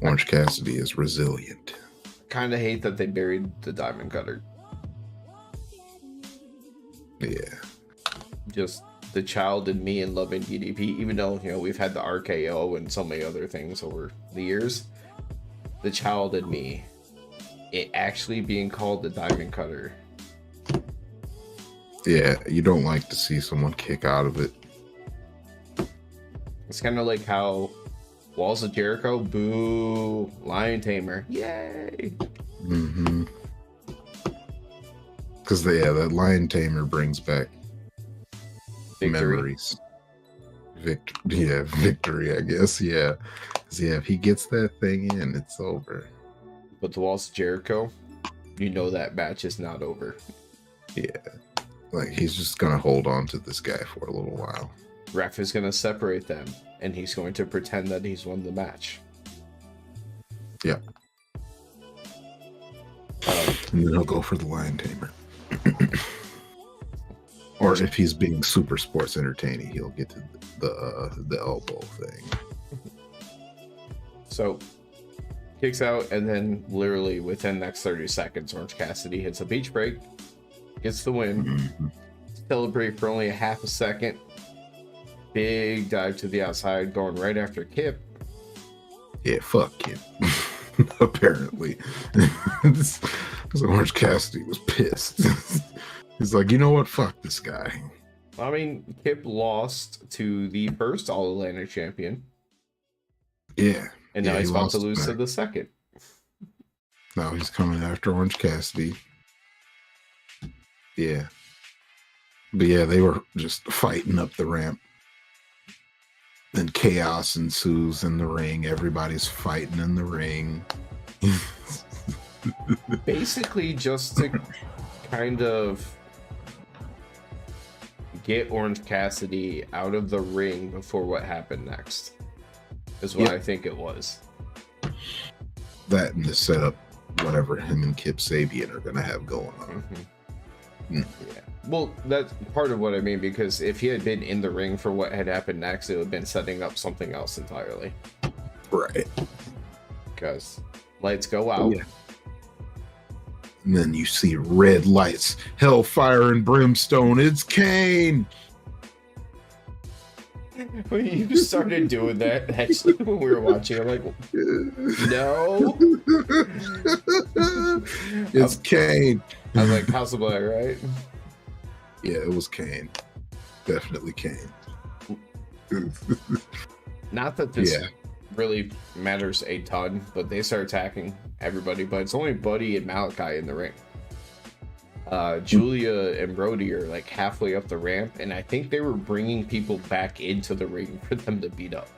Orange Cassidy is resilient. Kind of hate that they buried the diamond cutter. Yeah. Just the child in me and loving DDP, even though, you know, we've had the RKO and so many other things over the years. The child in me, it actually being called the diamond cutter. Yeah, you don't like to see someone kick out of it. It's kind of like how Walls of Jericho, boo, Lion Tamer, yay. Mm-hmm. Because that Lion Tamer brings back Victory. memories. Victory, I guess. Yeah. If he gets that thing in, it's over. But the Walls of Jericho, you know that match is not over. Yeah. Like, he's just going to hold on to this guy for a little while. Ref is going to separate them, and he's going to pretend that he's won the match. Yeah. And then he'll go for the Lion Tamer. Or if he's being super sports entertaining, he'll get to the elbow thing. So, kicks out, and then literally within the next 30 seconds, Orange Cassidy hits a beach break, gets the win. Mm-hmm. celebrate for only a half a second. Big dive to the outside, going right after Kip. Yeah, fuck Kip. Apparently. Because Orange Cassidy was pissed. He's like, you know what? Fuck this guy. I mean, Kip lost to the first All Atlantic champion. Yeah. And now yeah, he's he about to lost lose to back. the second. Now he's coming after Orange Cassidy. Yeah. But yeah, they were just fighting up the ramp. Then chaos ensues in the ring. Everybody's fighting in the ring. Basically, just to kind of get Orange Cassidy out of the ring before what happened next, is what I think it was. That and to set up whatever him and Kip Sabian are going to have going on. Mm-hmm. Yeah. Well, that's part of what I mean, because if he had been in the ring for what had happened next, it would have been setting up something else entirely. Right. Because lights go out. Yeah. And then you see red lights, hellfire and brimstone. It's Kane. When you started doing that, actually, when we were watching, I'm like, no. It's Kane. I was like, House of Black, right? Yeah, it was Kane. Definitely Kane. Not that this really matters a ton, but they start attacking everybody, but it's only Buddy and Malachi in the ring. Julia and Brody are like halfway up the ramp, and I think they were bringing people back into the ring for them to beat up.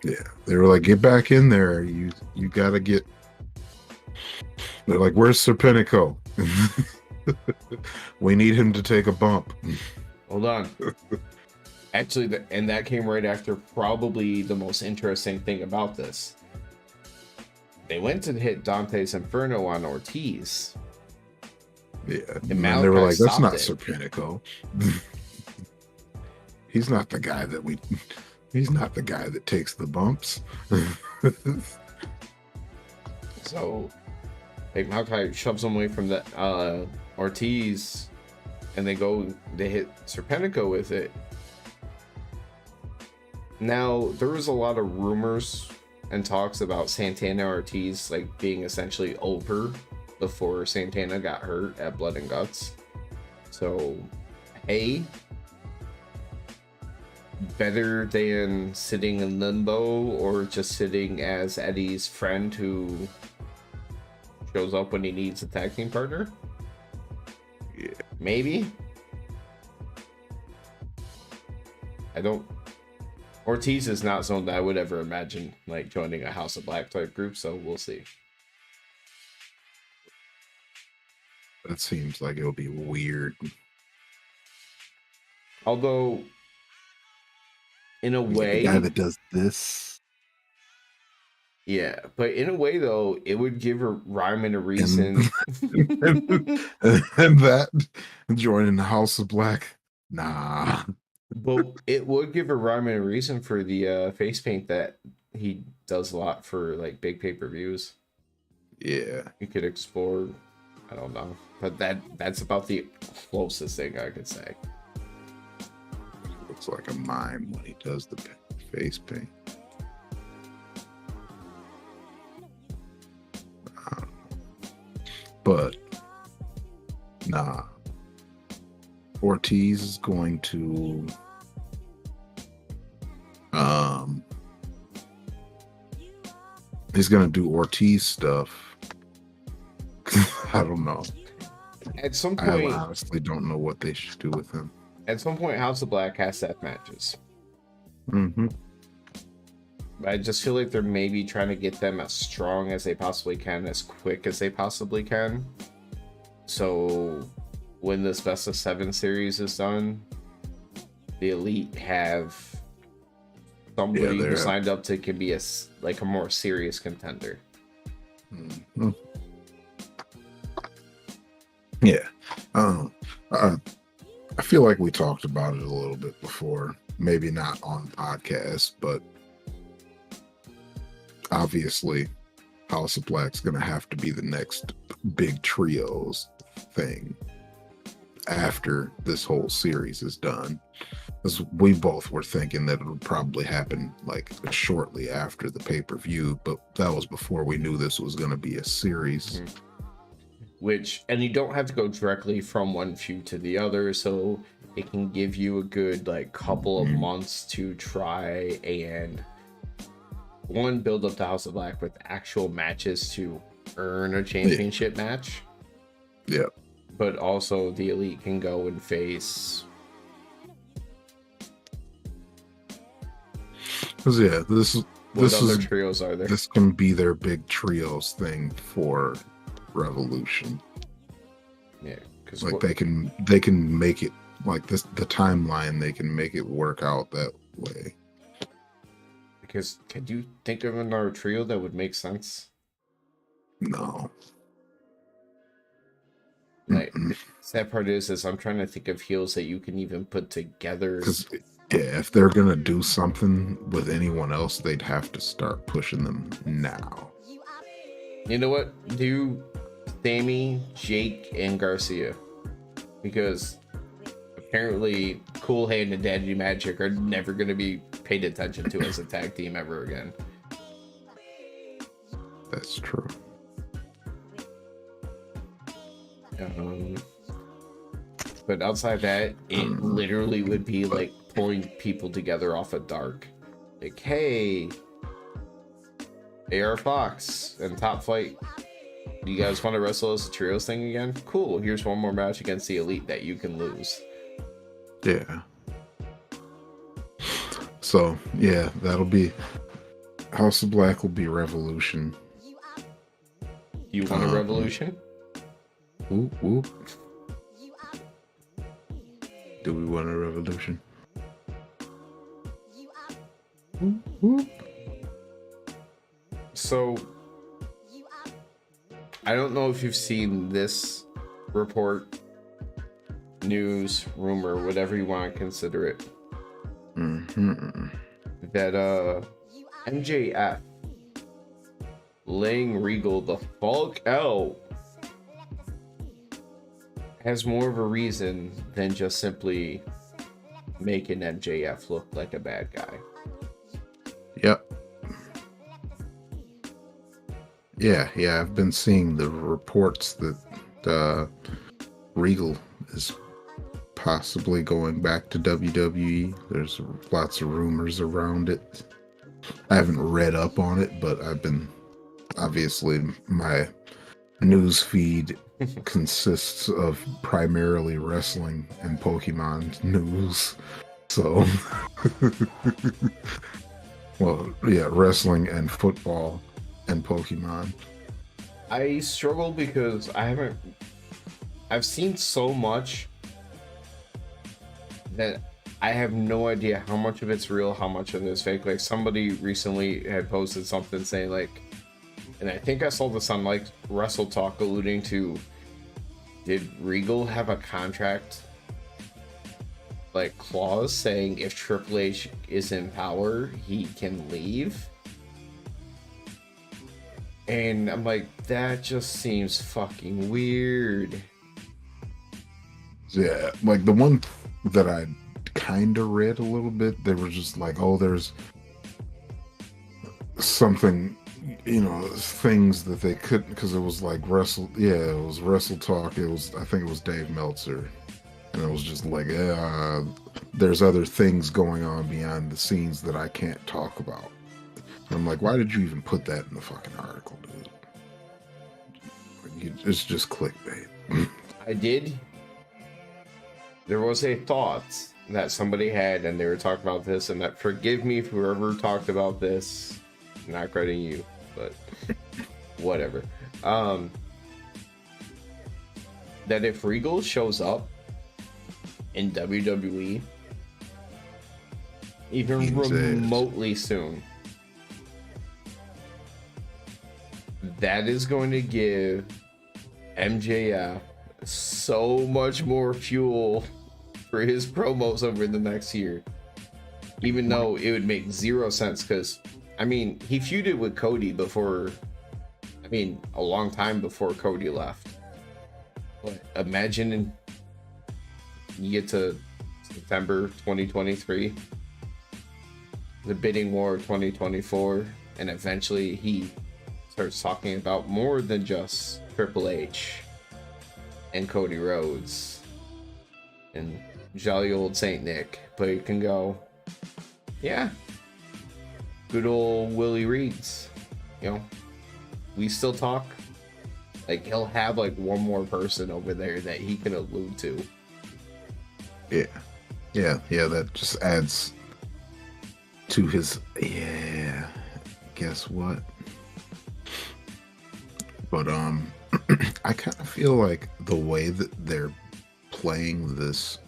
Yeah, they were like, get back in there. You gotta get. They're like, where's Serpentico? We need him to take a bump. Hold on. Actually, and that came right after probably the most interesting thing about this. They went to hit Dante's Inferno on Ortiz. Yeah, and they were like, that's not it. Serpentico. He's not the guy that he's not the guy that takes the bumps. So, like, Malachi shoves him away from the Ortiz, and they hit Serpentico with it. Now, there was a lot of rumors and talks about Santana Ortiz like being essentially over before Santana got hurt at Blood and Guts. So, better than sitting in limbo or just sitting as Eddie's friend who shows up when he needs a tag team partner? Yeah. Maybe. Ortiz is not someone that I would ever imagine like joining a House of Black type group, so we'll see. That seems like it'll be weird. Although, in a way, the guy that does this. Yeah, but in a way though, it would give a rhyme and a reason. And that joining the House of Black, nah. But it would give a rhyme and a reason for the face paint that he does a lot for like big pay-per-views. Yeah, You could explore. I don't know, but that's about the closest thing I could say. looks like a mime when he does the face paint. But nah, Ortiz is going to he's gonna do Ortiz stuff. I don't know. At some I point, honestly don't know what they should do with him. At some point, House of Black has set matches. Mm-hmm. I just feel like they're maybe trying to get them as strong as they possibly can, as quick as they possibly can. So when this best of 7 series is done, the Elite have somebody who signed up to can be a more serious contender. Mm-hmm. Yeah. I feel like we talked about it a little bit before. Maybe not on podcast, but obviously House of Black's going to have to be the next big trios thing. after this whole series is done. Because we both were thinking that it would probably happen like shortly after the pay-per-view, but that was before we knew this was going to be a series. And you don't have to go directly from one feud to the other, so it can give you a good like couple of months to try and build up the House of Black with actual matches to earn a championship match. Yeah. But also the Elite can go and face. Because this other is trios are there? This can be their big trios thing for Revolution. Yeah, because like they can make it like this. The timeline, they can make it work out that way. Because can you think of another trio that would make sense? No. Like, the sad part is I'm trying to think of heels that you can even put together. Because if they're gonna do something with anyone else, they'd have to start pushing them now. You know what? Do Sammy, Jake, and Garcia, because apparently Cool Hand and Daddy Magic are never going to be paid attention to as a tag team ever again. That's true. But outside that, it literally would be like pulling people together off of Dark. Like, hey, AR Fox and Top Flight, do you guys want to wrestle as a trios thing again? Cool, here's one more match against the Elite that you can lose. Yeah. So, yeah, that'll be... House of Black will be Revolution. You want a Revolution? Whoop, whoop. Do we want a Revolution? Whoop, whoop. So, I don't know if you've seen this report, news, rumor, whatever you want to consider it. That MJF laying Regal the fuck out has more of a reason than just simply making MJF look like a bad guy. Yep. Yeah, I've been seeing the reports that Regal is possibly going back to WWE. There's lots of rumors around it. I haven't read up on it, but I've been, obviously, my news feed consists of primarily wrestling and Pokemon news. So, well, yeah, wrestling and football and Pokemon. I struggle because I've seen so much that I have no idea how much of it's real, how much of it is fake. Like, somebody recently had posted something saying, like, and I think I saw this on like Wrestle Talk, alluding to, did Regal have a contract like clause saying if Triple H is in power, he can leave? And I'm like, that just seems fucking weird. Yeah, like the one that I kind of read a little bit, they were just like, oh, there's something, you know, things that they couldn't, because it was like it was Wrestle Talk. I think it was Dave Meltzer, and it was just like, there's other things going on behind the scenes that I can't talk about. And I'm like, why did you even put that in the fucking article, dude? It's just clickbait. I did. There was a thought that somebody had, and they were talking about this, and that, forgive me for whoever talked about this, I'm not crediting you, but whatever. That if Regal shows up in WWE even remotely soon, that is going to give MJF so much more fuel for his promos over the next year, even though it would make zero sense, because I mean, he feuded with Cody before, a long time before Cody left. But imagine you get to September 2023, the bidding war of 2024, and eventually he starts talking about more than just Triple H and Cody Rhodes and jolly old Saint Nick, but you can go, yeah, good old Willie Reeds, you know, we still talk. Like, he'll have like one more person over there that he can allude to. Yeah, that just adds to his, guess what? But I kind of feel like the way that they're playing this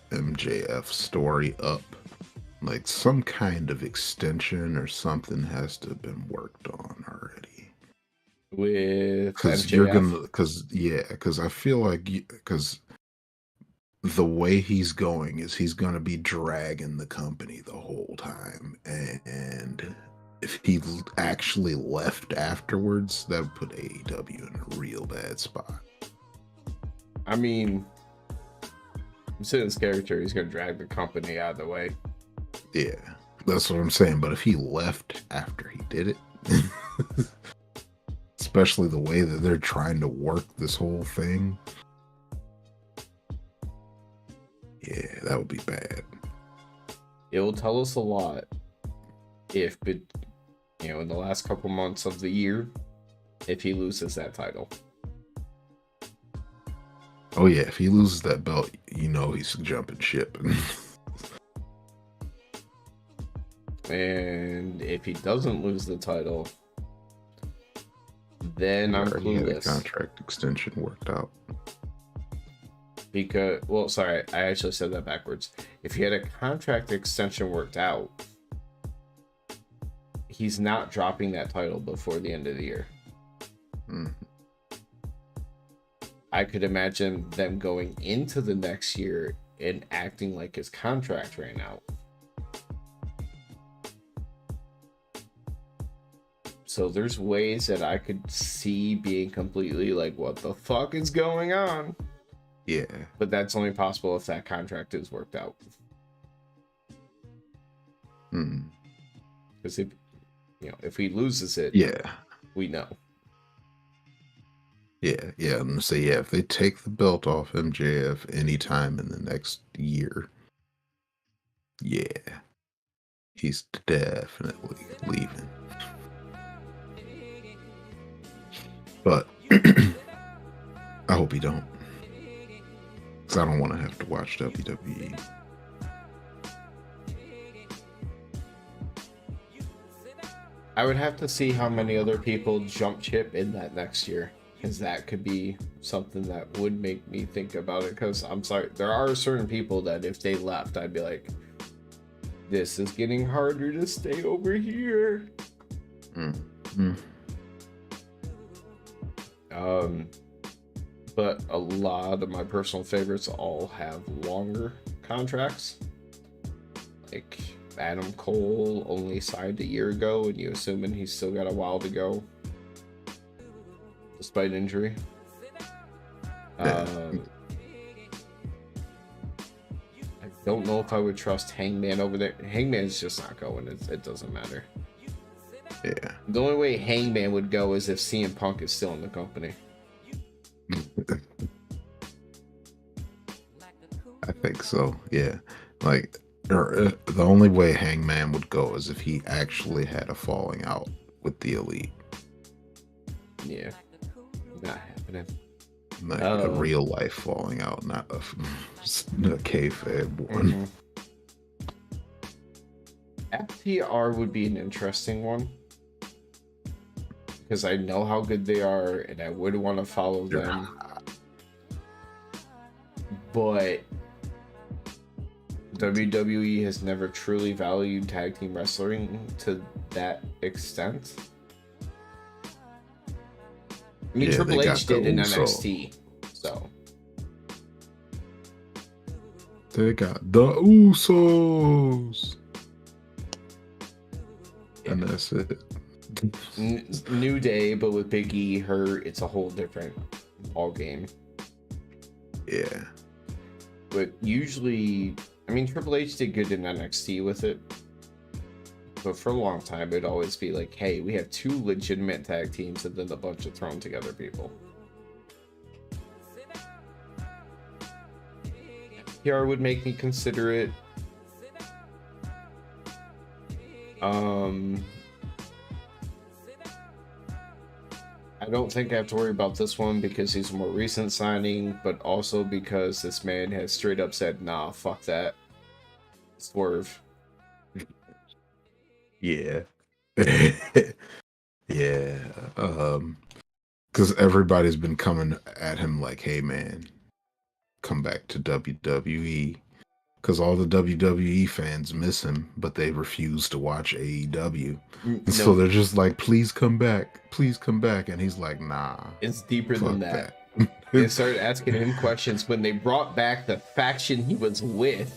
MJF story up, like some kind of extension or something has to have been worked on already. With Because MJF? because I feel like, because the way he's going is he's going to be dragging the company the whole time, and if he actually left afterwards, that would put AEW in a real bad spot. I mean, considering his character, he's gonna drag the company out of the way. Yeah, that's what I'm saying. But if he left after he did it, especially the way that they're trying to work this whole thing, yeah, that would be bad. It will tell us a lot if, in the last couple months of the year, if he loses that title. Oh yeah, if he loses that belt, he's jumping ship. And if he doesn't lose the title, then I'm clueless. Had a contract extension worked out. Because, well, sorry, I actually said that backwards. If he had a contract extension worked out, he's not dropping that title before the end of the year. I could imagine them going into the next year and acting like his contract ran out. So there's ways that I could see being completely like, what the fuck is going on? Yeah. But that's only possible if that contract is worked out. Because if he loses it, we know. Yeah. I'm gonna say, if they take the belt off MJF anytime in the next year, he's definitely leaving. But I hope he don't, because I don't want to have to watch WWE. I would have to see how many other people jump ship in that next year, because that could be something that would make me think about it. Because I'm sorry, there are certain people that if they left, I'd be like, this is getting harder to stay over here. But a lot of my personal favorites all have longer contracts. Like Adam Cole only signed a year ago, and you assuming he's still got a while to go, despite injury. I don't know if I would trust Hangman over there. Hangman's just not going. It doesn't matter. Yeah. The only way Hangman would go is if CM Punk is still in the company. I think so. Yeah. Like, the only way Hangman would go is if he actually had a falling out with the Elite. Yeah. Not happening. Like a real life falling out, not a kayfabe one. FTR would be an interesting one, because I know how good they are and I would want to follow them. But WWE has never truly valued tag team wrestling to that extent. I mean, Triple H did in NXT, so. They got the Usos. Yeah. And that's it. New Day, but with Big E hurt, it's a whole different ball game. Yeah. but usually, I mean, Triple H did good in NXT with it, but for a long time, it'd always be like, hey, we have 2 legitimate tag teams and then a bunch of thrown together people. PR would make me consider it. I don't think I have to worry about this one because he's a more recent signing, but also because this man has straight up said, nah, fuck that. Swerve. Yeah. Yeah. Because everybody's been coming at him like, hey, man, come back to WWE. Because all the WWE fans miss him, but they refuse to watch AEW. No, So they're just like, please come back. Please come back. And he's like, nah. it's deeper than that. They started asking him questions when they brought back the faction he was with,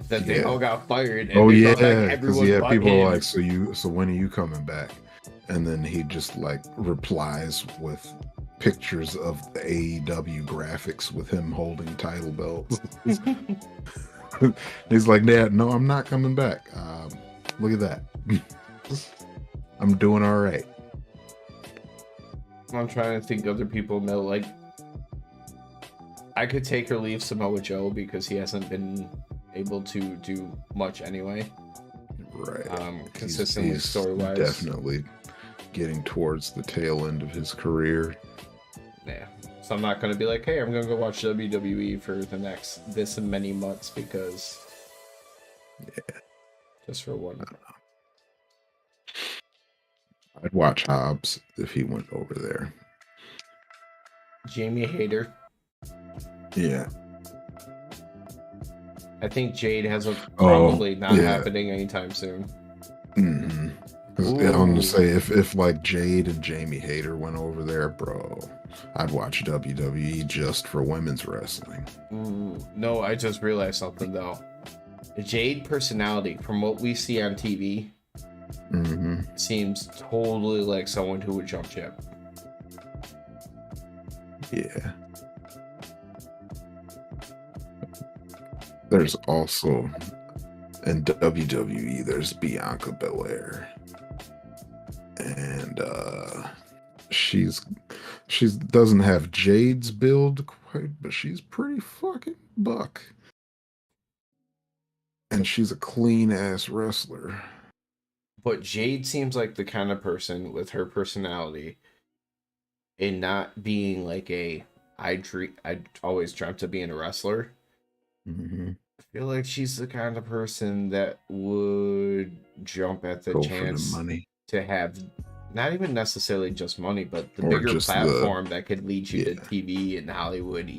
that they all got fired. And they brought back everyone but people him. are like, so when are you coming back? And then he just like replies with pictures of the AEW graphics with him holding title belts. He's like, Dad, no, I'm not coming back. Look at that. I'm doing all right. I'm trying to think other people know, like, I could take or leave Samoa Joe because he hasn't been able to do much anyway. Right. Consistently he's story-wise. Definitely getting towards the tail end of his career. Yeah. So I'm not going to be like, hey, I'm going to go watch WWE for the next this and many months because... Yeah. Just for one. I'd watch Hobbs if he went over there. Jamie Hayter. Yeah. I think Jade has a probably not happening anytime soon. Mm-hmm. I'm gonna say if like Jade and Jamie Hayter went over there, bro, I'd watch WWE just for women's wrestling. No, I just realized something though. The Jade personality, from what we see on TV, seems totally like someone who would jump ship. Yeah. There's also in WWE, there's Bianca Belair. And she doesn't have Jade's build quite, but she's pretty fucking buck. And she's a clean ass wrestler. But Jade seems like the kind of person with her personality and not being like I always dreamt of being a wrestler. Mm-hmm. I feel like she's the kind of person that would jump at the chance for the money. To have not even necessarily just money, but the or bigger platform that could lead you to TV and Hollywood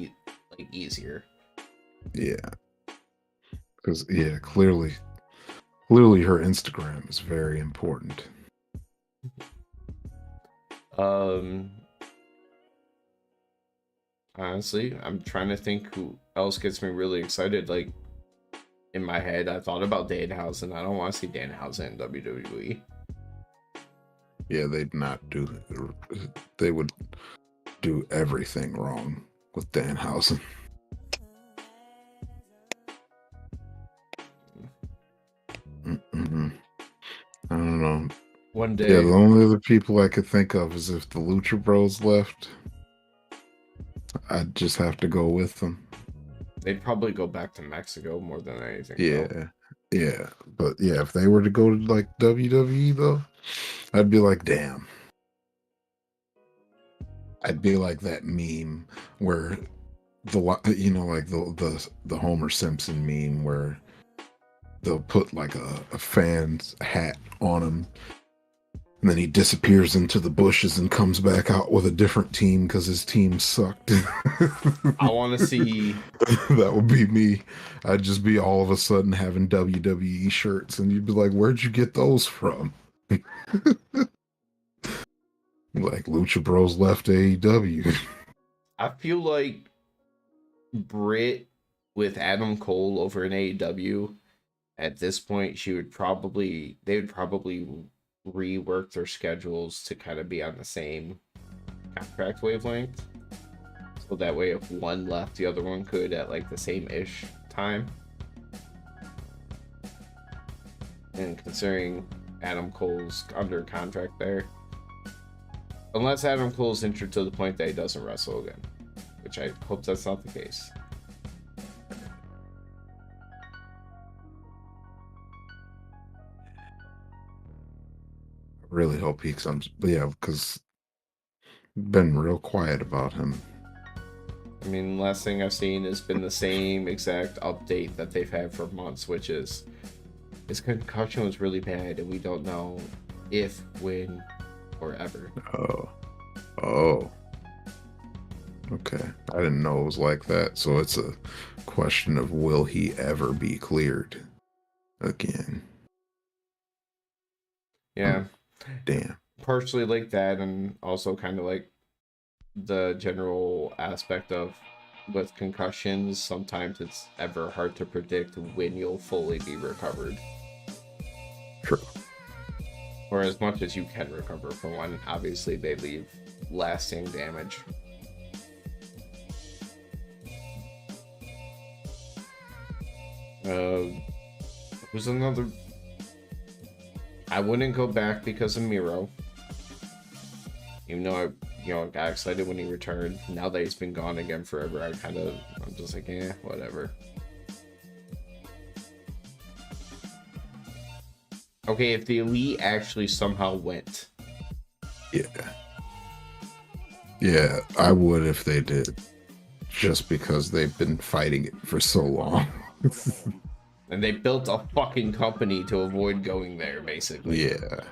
easier. Yeah. Because clearly her Instagram is very important. Honestly, I'm trying to think who else gets me really excited. Like, in my head, I thought about Danhausen. I don't want to see Danhausen in WWE. Yeah, they would do everything wrong with Danhausen. I don't know. One day. Yeah, the only other people I could think of is if the Lucha Bros left, I'd just have to go with them. They'd probably go back to Mexico more than anything. Yeah. But yeah, if they were to go to like WWE though, I'd be like, damn. I'd be like that meme where the Homer Simpson meme where they'll put like a fan's hat on him and then he disappears into the bushes and comes back out with a different team because his team sucked. I want to see. That would be me. I'd just be all of a sudden having WWE shirts and you'd be like, where'd you get those from? Like Lucha Bros left AEW. I feel like Britt with Adam Cole over in AEW, at this point, they would probably rework their schedules to kind of be on the same contract wavelength. So that way, if one left, the other one could at like the same-ish time. And considering Adam Cole's under contract there, unless Adam Cole's injured to the point that he doesn't wrestle again, which I hope that's not the case. I really hope he comes. But yeah, because been real quiet about him. I mean, last thing I've seen has been the same exact update that they've had for months, which is his concussion was really bad, and we don't know if, when, or ever. Oh. Okay. I didn't know it was like that. So it's a question of will he ever be cleared again? Yeah. Damn. Partially like that, and also kind of like the general aspect of with concussions, sometimes it's ever hard to predict when you'll fully be recovered. True. Or as much as you can recover from one, obviously they leave lasting damage. Who's another? I wouldn't go back because of Miro. Even though I got excited when he returned. Now that he's been gone again forever, I'm just like, whatever. Okay, if the Elite actually somehow went. Yeah, I would if they did. Just because they've been fighting it for so long. And they built a fucking company to avoid going there, basically. Yeah.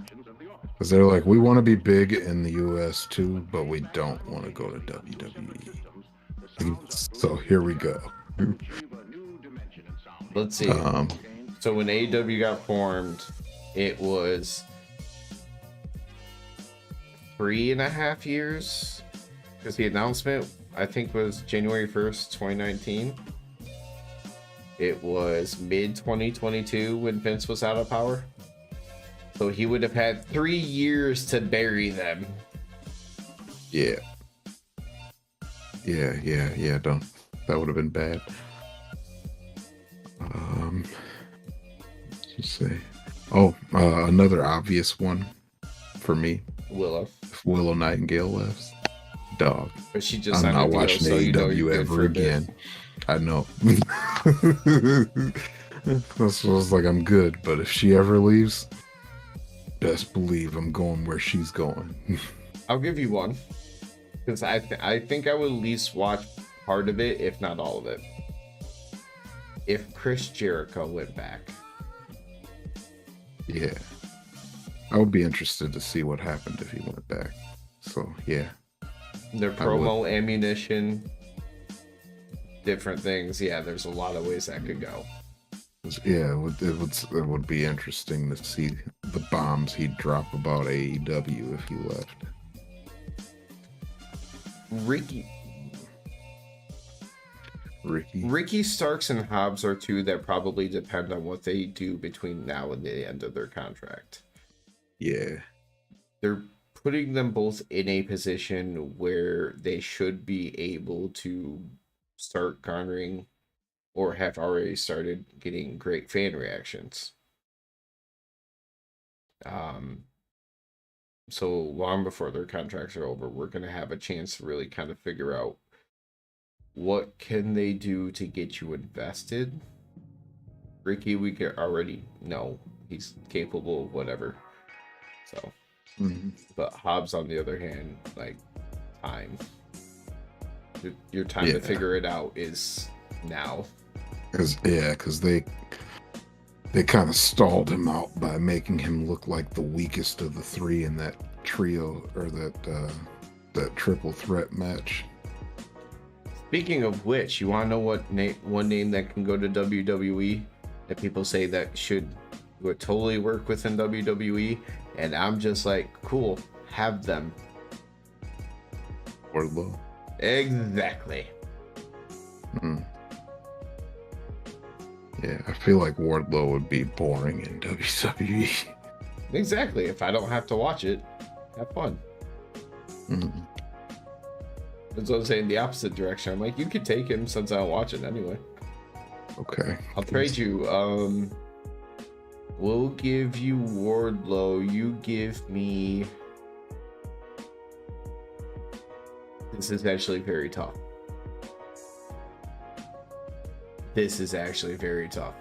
Because they're like, we want to be big in the US too, but we don't want to go to WWE. So here we go. Let's see. So when AEW got formed, it was 3.5 years. Because the announcement, I think, was January 1st, 2019. It was mid-2022 when Vince was out of power. So he would have had 3 years to bury them. Yeah. Don't. That would have been bad. Let's just say. Another obvious one for me. Willow. If Willow Nightingale left, dog. But she just I'm not watching so AEW ever again. I know. That's what I was like, I'm good. But if she ever leaves, best believe I'm going where she's going. I'll give you one. Because I think I would at least watch part of it, if not all of it. If Chris Jericho went back. Yeah. I would be interested to see what happened if he went back. So, yeah. Their promo ammunition, different things. Yeah, there's a lot of ways that could go. Yeah, it would be interesting to see the bombs he'd drop about AEW if he left. Ricky Starks and Hobbs are two that probably depend on what they do between now and the end of their contract. Yeah. They're putting them both in a position where they should be able to start garnering or have already started getting great fan reactions. So long before their contracts are over, we're going to have a chance to really kind of figure out what can they do to get you invested. Ricky, we can already know he's capable of whatever. So, But Hobbs, on the other hand, like, time. Your time to figure it out is now. Because they kind of stalled him out by making him look like the weakest of the three in that trio, or that triple threat match. Speaking of which, you want to know what one name that can go to WWE that people say that would totally work within WWE, and I'm just like, cool, have them. Wardlow. Exactly. Yeah, I feel like Wardlow would be boring in WWE. Exactly. If I don't have to watch it, have fun. That's what I'm saying, the opposite direction. I'm like, you could take him since I don't watch it anyway. Okay. I'll trade you. We'll give you Wardlow. You give me. This is actually very tough. This is actually very tough.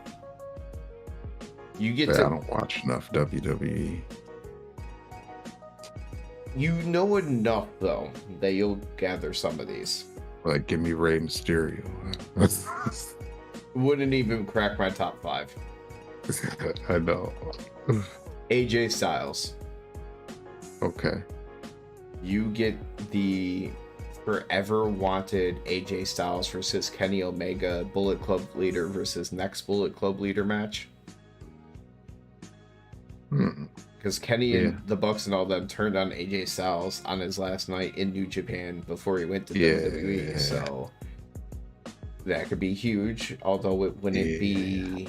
You get I don't watch enough WWE. You know enough though that you'll gather some of these. Like, give me Rey Mysterio. Wouldn't even crack my top 5. I know. AJ Styles. Okay. You get the forever wanted AJ Styles versus Kenny Omega Bullet Club leader versus next Bullet Club leader match. Because Kenny and the Bucks and all them turned on AJ Styles on his last night in New Japan before he went to WWE. So that could be huge, although it wouldn't be.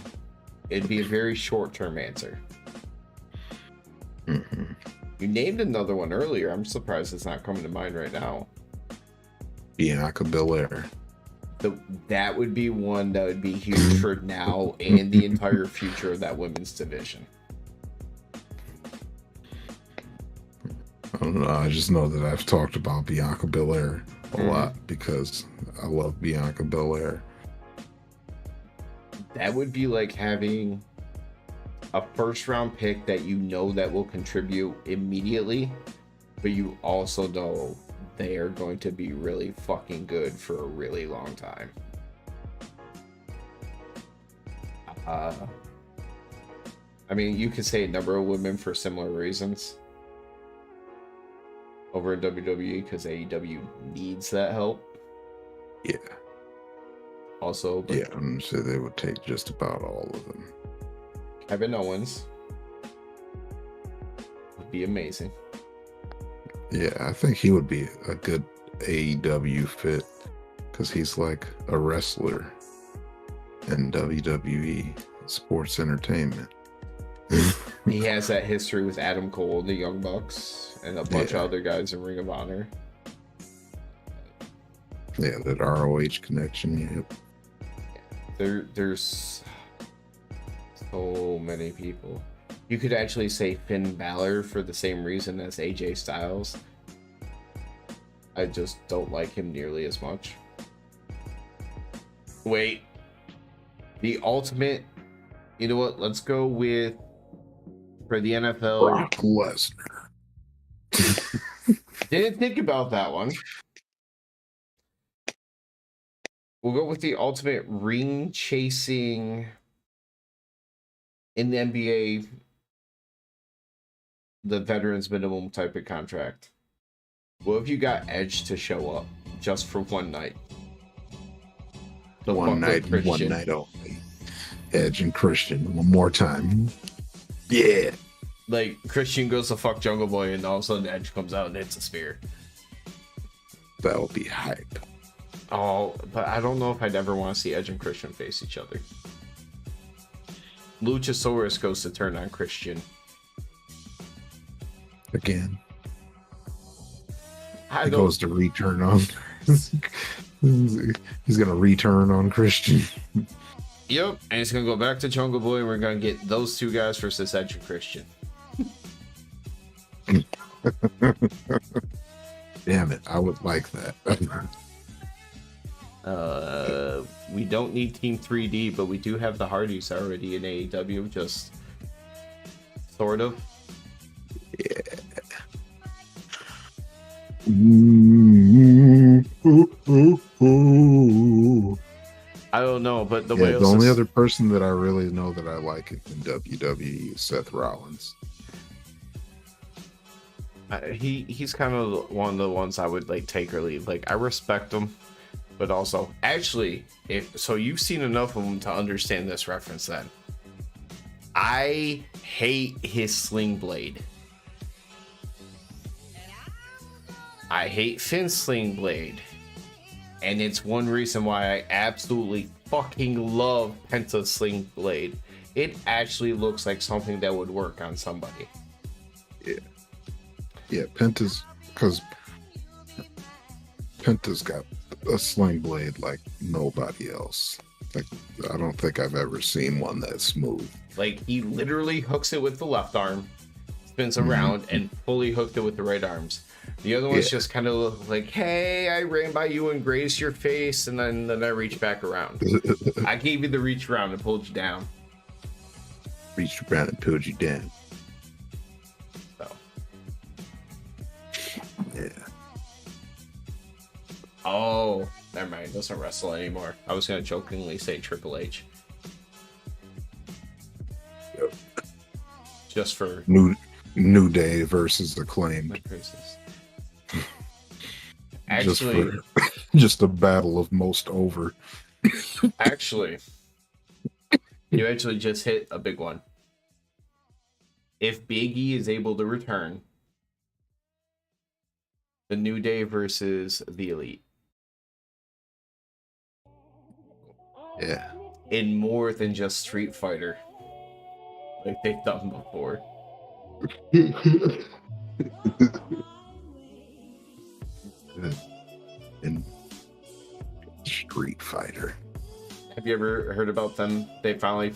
It'd be a very short-term answer. You named another one earlier. I'm surprised it's not coming to mind right now. Bianca Belair. That would be one that would be huge for now and the entire future of that women's division. I don't know. I just know that I've talked about Bianca Belair a lot because I love Bianca Belair. That would be like having a first-round pick that you know that will contribute immediately, but you also know they are going to be really fucking good for a really long time. I mean, you could say a number of women for similar reasons over at WWE because AEW needs that help. Yeah. Also, yeah, I'm sure they would take just about all of them. Kevin Owens would be amazing. Yeah, I think he would be a good AEW fit because he's like a wrestler in WWE sports entertainment. He has that history with Adam Cole, the Young Bucks, and a bunch of other guys in Ring of Honor. Yeah, that ROH connection. Yep. There's so many people. You could actually say Finn Balor for the same reason as AJ Styles. I just don't like him nearly as much. Wait. The ultimate... You know what? Let's go with... For the NFL... Brock Lesnar. Didn't think about that one. We'll go with the ultimate ring chasing in the NBA, the veterans minimum type of contract. What if you got Edge to show up just for one night? One night only. Edge and Christian one more time. Yeah. Like Christian goes to fuck Jungle Boy and all of a sudden Edge comes out and hits a spear. That would be hype. Oh, but I don't know if I'd ever want to see Edge and Christian face each other. Luchasaurus goes to turn on Christian. Again. He goes to return on. He's going to return on Christian. Yep, and he's going to go back to Jungle Boy and we're going to get those two guys versus Edge and Christian. Damn it, I would like that. We don't need Team 3D, but we do have the Hardys already in AEW, just sort of. Yeah. I don't know, but the only other person that I really know that I like in WWE is Seth Rollins. He's kind of one of the ones I would like take or leave. Like I respect him, but also actually, if you've seen enough of him to understand this reference. Then I hate his sling blade. I hate Finn's sling blade, and it's one reason why I absolutely fucking love Penta's sling blade. It actually looks like something that would work on somebody. Yeah. Yeah, Penta's, because Penta's got a sling blade like nobody else. Like, I don't think I've ever seen one that's smooth. Like, he literally hooks it with the left arm, spins around, and fully hooked it with the right arms. The other ones just kind of like, hey, I ran by you and grazed your face, and then I reached back around. I gave you the reach around and pulled you down. Reached around and pulled you down. So. Yeah. Oh, never mind. Doesn't wrestle anymore. I was going to jokingly say Triple H. Yep. Just for... New Day versus Acclaimed. Actually, just a battle of most over. Actually, you actually just hit a big one. If Big E is able to return, the New Day versus the Elite. Yeah. In more than just Street Fighter, like they've done before. In Street Fighter. Have you ever heard about them? They finally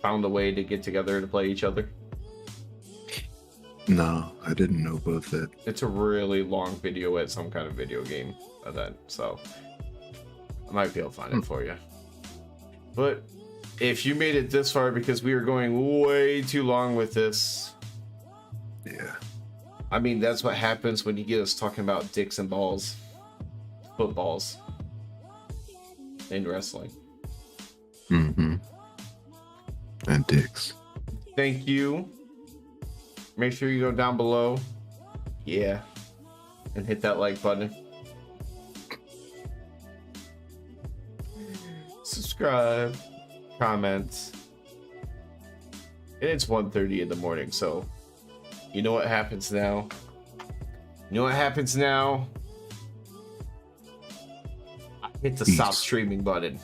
found a way to get together to play each other. No, I didn't know about that. It's a really long video at some kind of video game event, so I might be able to find it for you. But if you made it this far because we were going way too long with this, yeah. I mean, that's what happens when you get us talking about dicks and balls, footballs, in wrestling. Mm-hmm. And dicks. Thank you. Make sure you go down below. Yeah. And hit that like button. Subscribe. Comment. And it's 1:30 in the morning, so you know what happens now? You know what happens now? I hit the stop streaming button.